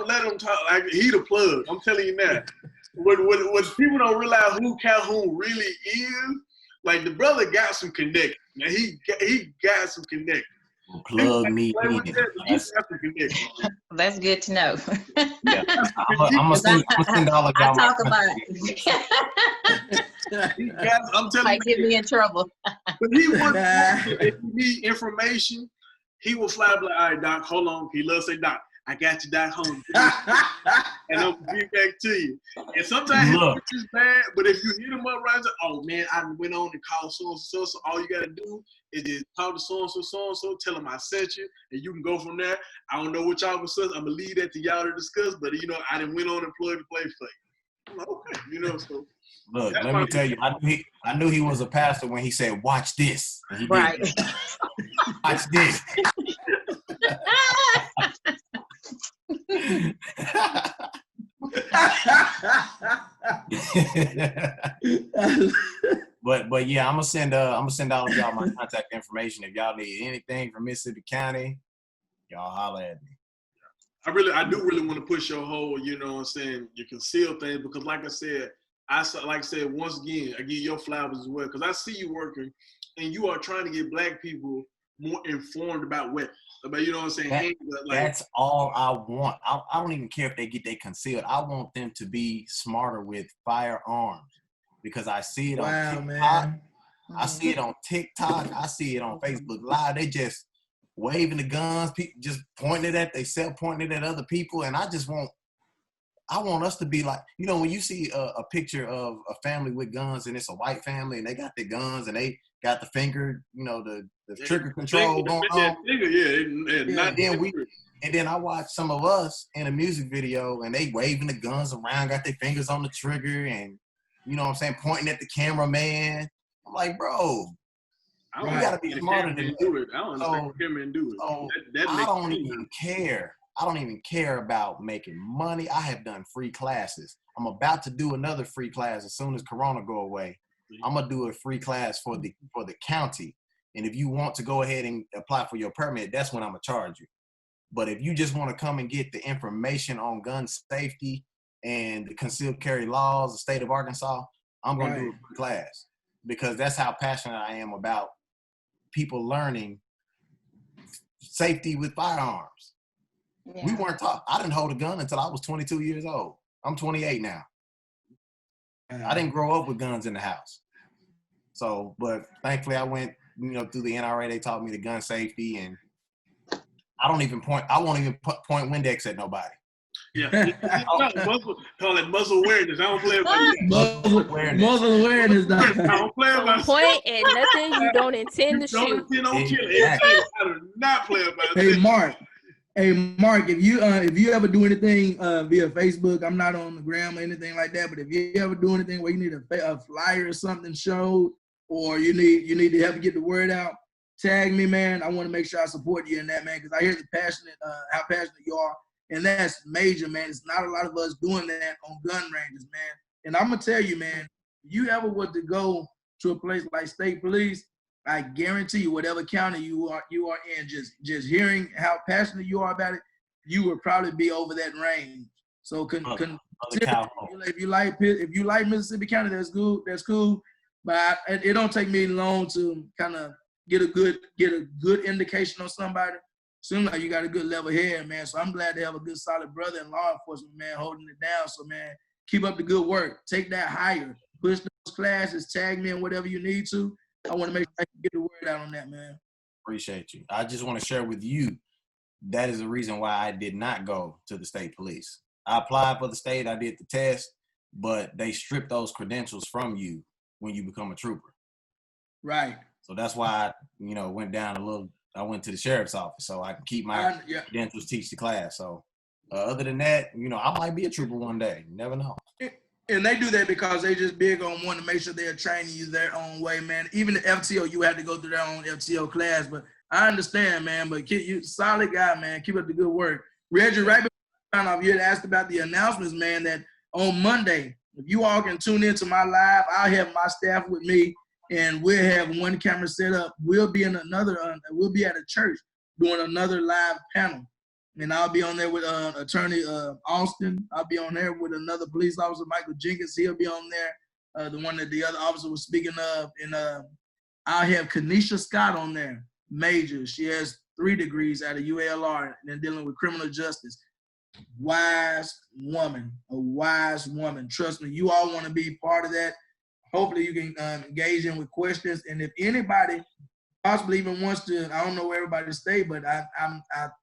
let him talk. Like, he the plug. I'm telling you now. What people don't realize who Calhoun really is, like the brother got some connections. Now he got some connections. Plug me in. That's good to know. Yeah. I'm gonna send all of y'all. I talk about it. I'm telling Might get me in trouble. But he would, if you need information, he will fly like, all right, Doc, hold on. He loves to say, Doc, I got you, Doc, home. And I'll be back to you. And sometimes it's bad, but if you hit him up right, oh man, I went on and called so all you gotta do is just talk to so-and-so, tell him I sent you, and you can go from there. I don't know what y'all was saying. I'm gonna leave that to y'all to discuss, but I done went on and plug and play for you. I'm like, okay, so look, let me tell you, I knew he was a pastor when he said, watch this. And he right. did. Watch this. but yeah, I'm gonna send all of y'all my contact information. If y'all need anything from Mississippi County, y'all holler at me. I do really want to push your whole, your concealed thing, because like I said, once again, I give you your flowers as well, because I see you working and you are trying to get Black people more informed about weapons. That's all I want. I don't even care if they get they concealed. I want them to be smarter with firearms, because I see it on TikTok. Man. I see it on TikTok. I see it on Facebook Live. They just waving the guns, people just pointing it at themselves, pointing it at other people, and I want us to be like, when you see a picture of a family with guns and it's a white family and they got their guns and they got the finger, the trigger control going on. And then I watch some of us in a music video and they waving the guns around, got their fingers on the trigger and, pointing at the cameraman. I'm like, bro, you gotta be smarter than that. I don't understand cameramen do it. I don't even care. I don't even care about making money. I have done free classes. I'm about to do another free class as soon as Corona go away. I'm gonna do a free class for the county. And if you want to go ahead and apply for your permit, that's when I'm gonna charge you. But if you just want to come and get the information on gun safety and the concealed carry laws, the state of Arkansas, I'm gonna do a free class, because that's how passionate I am about people learning safety with firearms. Yeah. We weren't taught. I didn't hold a gun until I was 22 years old. I'm 28 now. I didn't grow up with guns in the house. So, but thankfully I went, through the NRA. They taught me the gun safety, and I won't even point Windex at nobody. Yeah. Call it muscle awareness. I don't play about that. Muzzle awareness, I dog. don't play about Point at nothing you don't intend to Don't shoot. intend on killing. Exactly. I do not play about Hey that. Mark. Hey Mark, if you ever do anything via Facebook, I'm not on the gram or anything like that, but if you ever do anything where you need a flyer or something showed, or you need to help get the word out, tag me, man. I want to make sure I support you in that, man, because I hear how passionate you are, and that's major, man. It's not a lot of us doing that on gun ranges, man. And I'm gonna tell you, man, if you ever were to go to a place like state police, I guarantee you, whatever county you are in, just hearing how passionate you are about it, you would probably be over that range. So if you like Mississippi County, that's good. That's cool. But it don't take me long to kind of get a good indication on somebody. Seems like you got a good level head, man. So I'm glad to have a good solid brother in law enforcement, man, holding it down. So man, keep up the good work. Take that higher. Push those classes. Tag me in whatever you need to. I want to make sure I can get the word out on that, man. Appreciate you. I just want to share with you, that is the reason why I did not go to the state police. I applied for the state, I did the test, but they strip those credentials from you when you become a trooper. Right. So that's why I, went down a little. I went to the sheriff's office so I can keep my credentials, teach the class. So other than that, I might be a trooper one day. You never know. And they do that because they just big on wanting to make sure they're training you their own way, man. Even the FTO, you had to go through their own FTO class. But I understand, man. But you solid guy, man. Keep up the good work. Reggie, right before off, you had asked about the announcements, man, that on Monday, if you all can tune into my live, I'll have my staff with me, and we'll have one camera set up. We'll be in we'll be at a church doing another live panel. And I'll be on there with Attorney Austin. I'll be on there with another police officer, Michael Jenkins. He'll be on there, the one that the other officer was speaking of. And I'll have Kanisha Scott on there, major. She has 3 degrees out of UALR and dealing with criminal justice. A wise woman. Trust me, you all want to be part of that. Hopefully you can engage in with questions. And if anybody possibly even wants to, I don't know where everybody stay, but I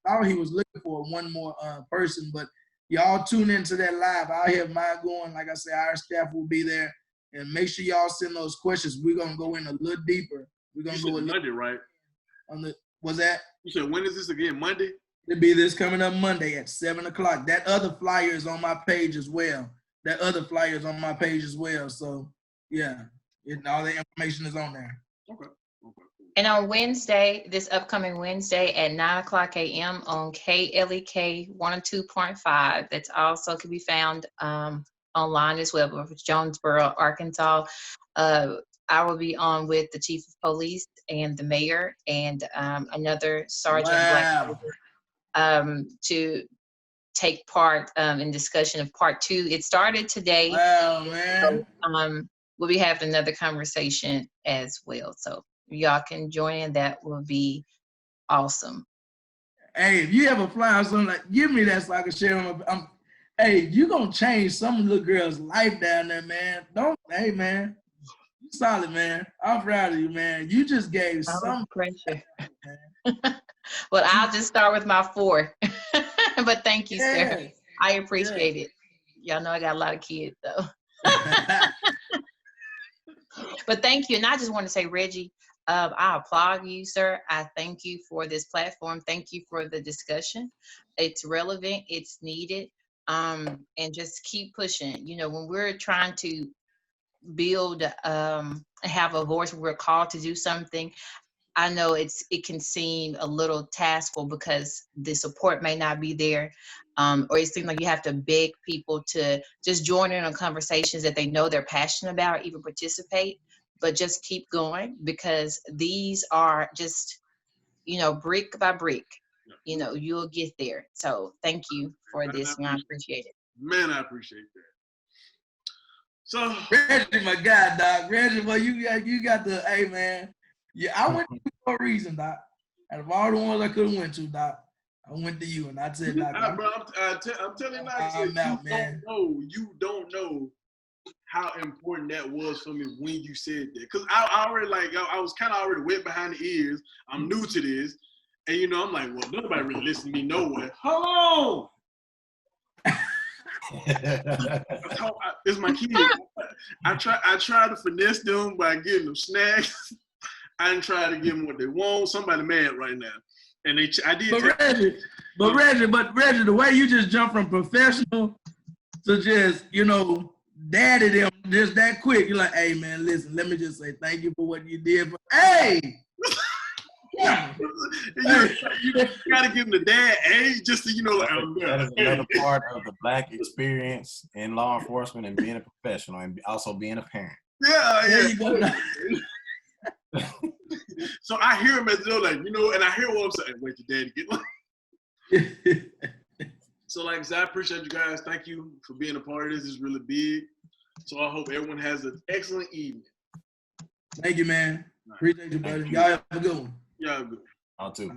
thought he was looking for one more person. But y'all tune into that live. I'll have mine going. Like I said, our staff will be there. And make sure y'all send those questions. We're going to go in a little deeper. We're going to go a little Monday, right? What's that? You said, when is this again? Monday? It'll be this coming up Monday at 7 o'clock. That other flyer is on my page as well. So, yeah, all the information is on there. Okay. And on Wednesday, this upcoming Wednesday at 9:00 a.m. on KLEK 102.5, that's also can be found online as well, for Jonesboro, Arkansas. I will be on with the chief of police and the mayor and another sergeant to take part in discussion of part 2. It started today. Wow, man. So, we'll be having another conversation as well. So y'all can join in. That will be awesome. Hey, if you have a flyer or something, like, give me that so I can share them. Hey, you gonna change some little girl's life down there, man. Hey, man. You solid, man. I'm proud of you, man. You just gave some pressure. Well, I'll just start with my 4. But thank you, sir. I appreciate it. Y'all know I got a lot of kids, though. But thank you. And I just want to say, Reggie, I applaud you, sir. I thank you for this platform. Thank you for the discussion. It's relevant. It's needed. And just keep pushing. When we're trying to build, have a voice, we're called to do something. I know it can seem a little taskful because the support may not be there, or it seems like you have to beg people to just join in on conversations that they know they're passionate about, or even participate. But just keep going, because these are just, brick by brick. You'll get there. So thank you for this, and I appreciate it. Man, I appreciate that. So Reggie, my guy, Doc. Reggie, well, you got the, hey, man. Yeah, I went to you for a reason, Doc. Out of all the ones I could have went to, Doc, I went to you, and I said, Doc, I'm telling you now, you don't know how important that was for me when you said that. Because I already, I was kind of already wet behind the ears. I'm new to this. And, I'm like, well, nobody really listens to me nowhere. Hold on. It's my kids. I try to finesse them by giving them snacks. I didn't try to give them what they want. Somebody mad right now, and I did. But Reggie, the way you just jump from professional to just daddy them just that quick, you're like, hey man, listen, let me just say thank you for what you did. Hey. Yeah. You gotta give them the dad age just to that is another part of the Black experience in law enforcement and being a professional and also being a parent. Yeah. So I hear him as though and I hear what I'm saying. Wait, your daddy get So like I said, I appreciate you guys. Thank you for being a part of this. It's really big. So I hope everyone has an excellent evening. Thank you, man. Appreciate you, buddy. Y'all have a good one. Y'all good. I'll too.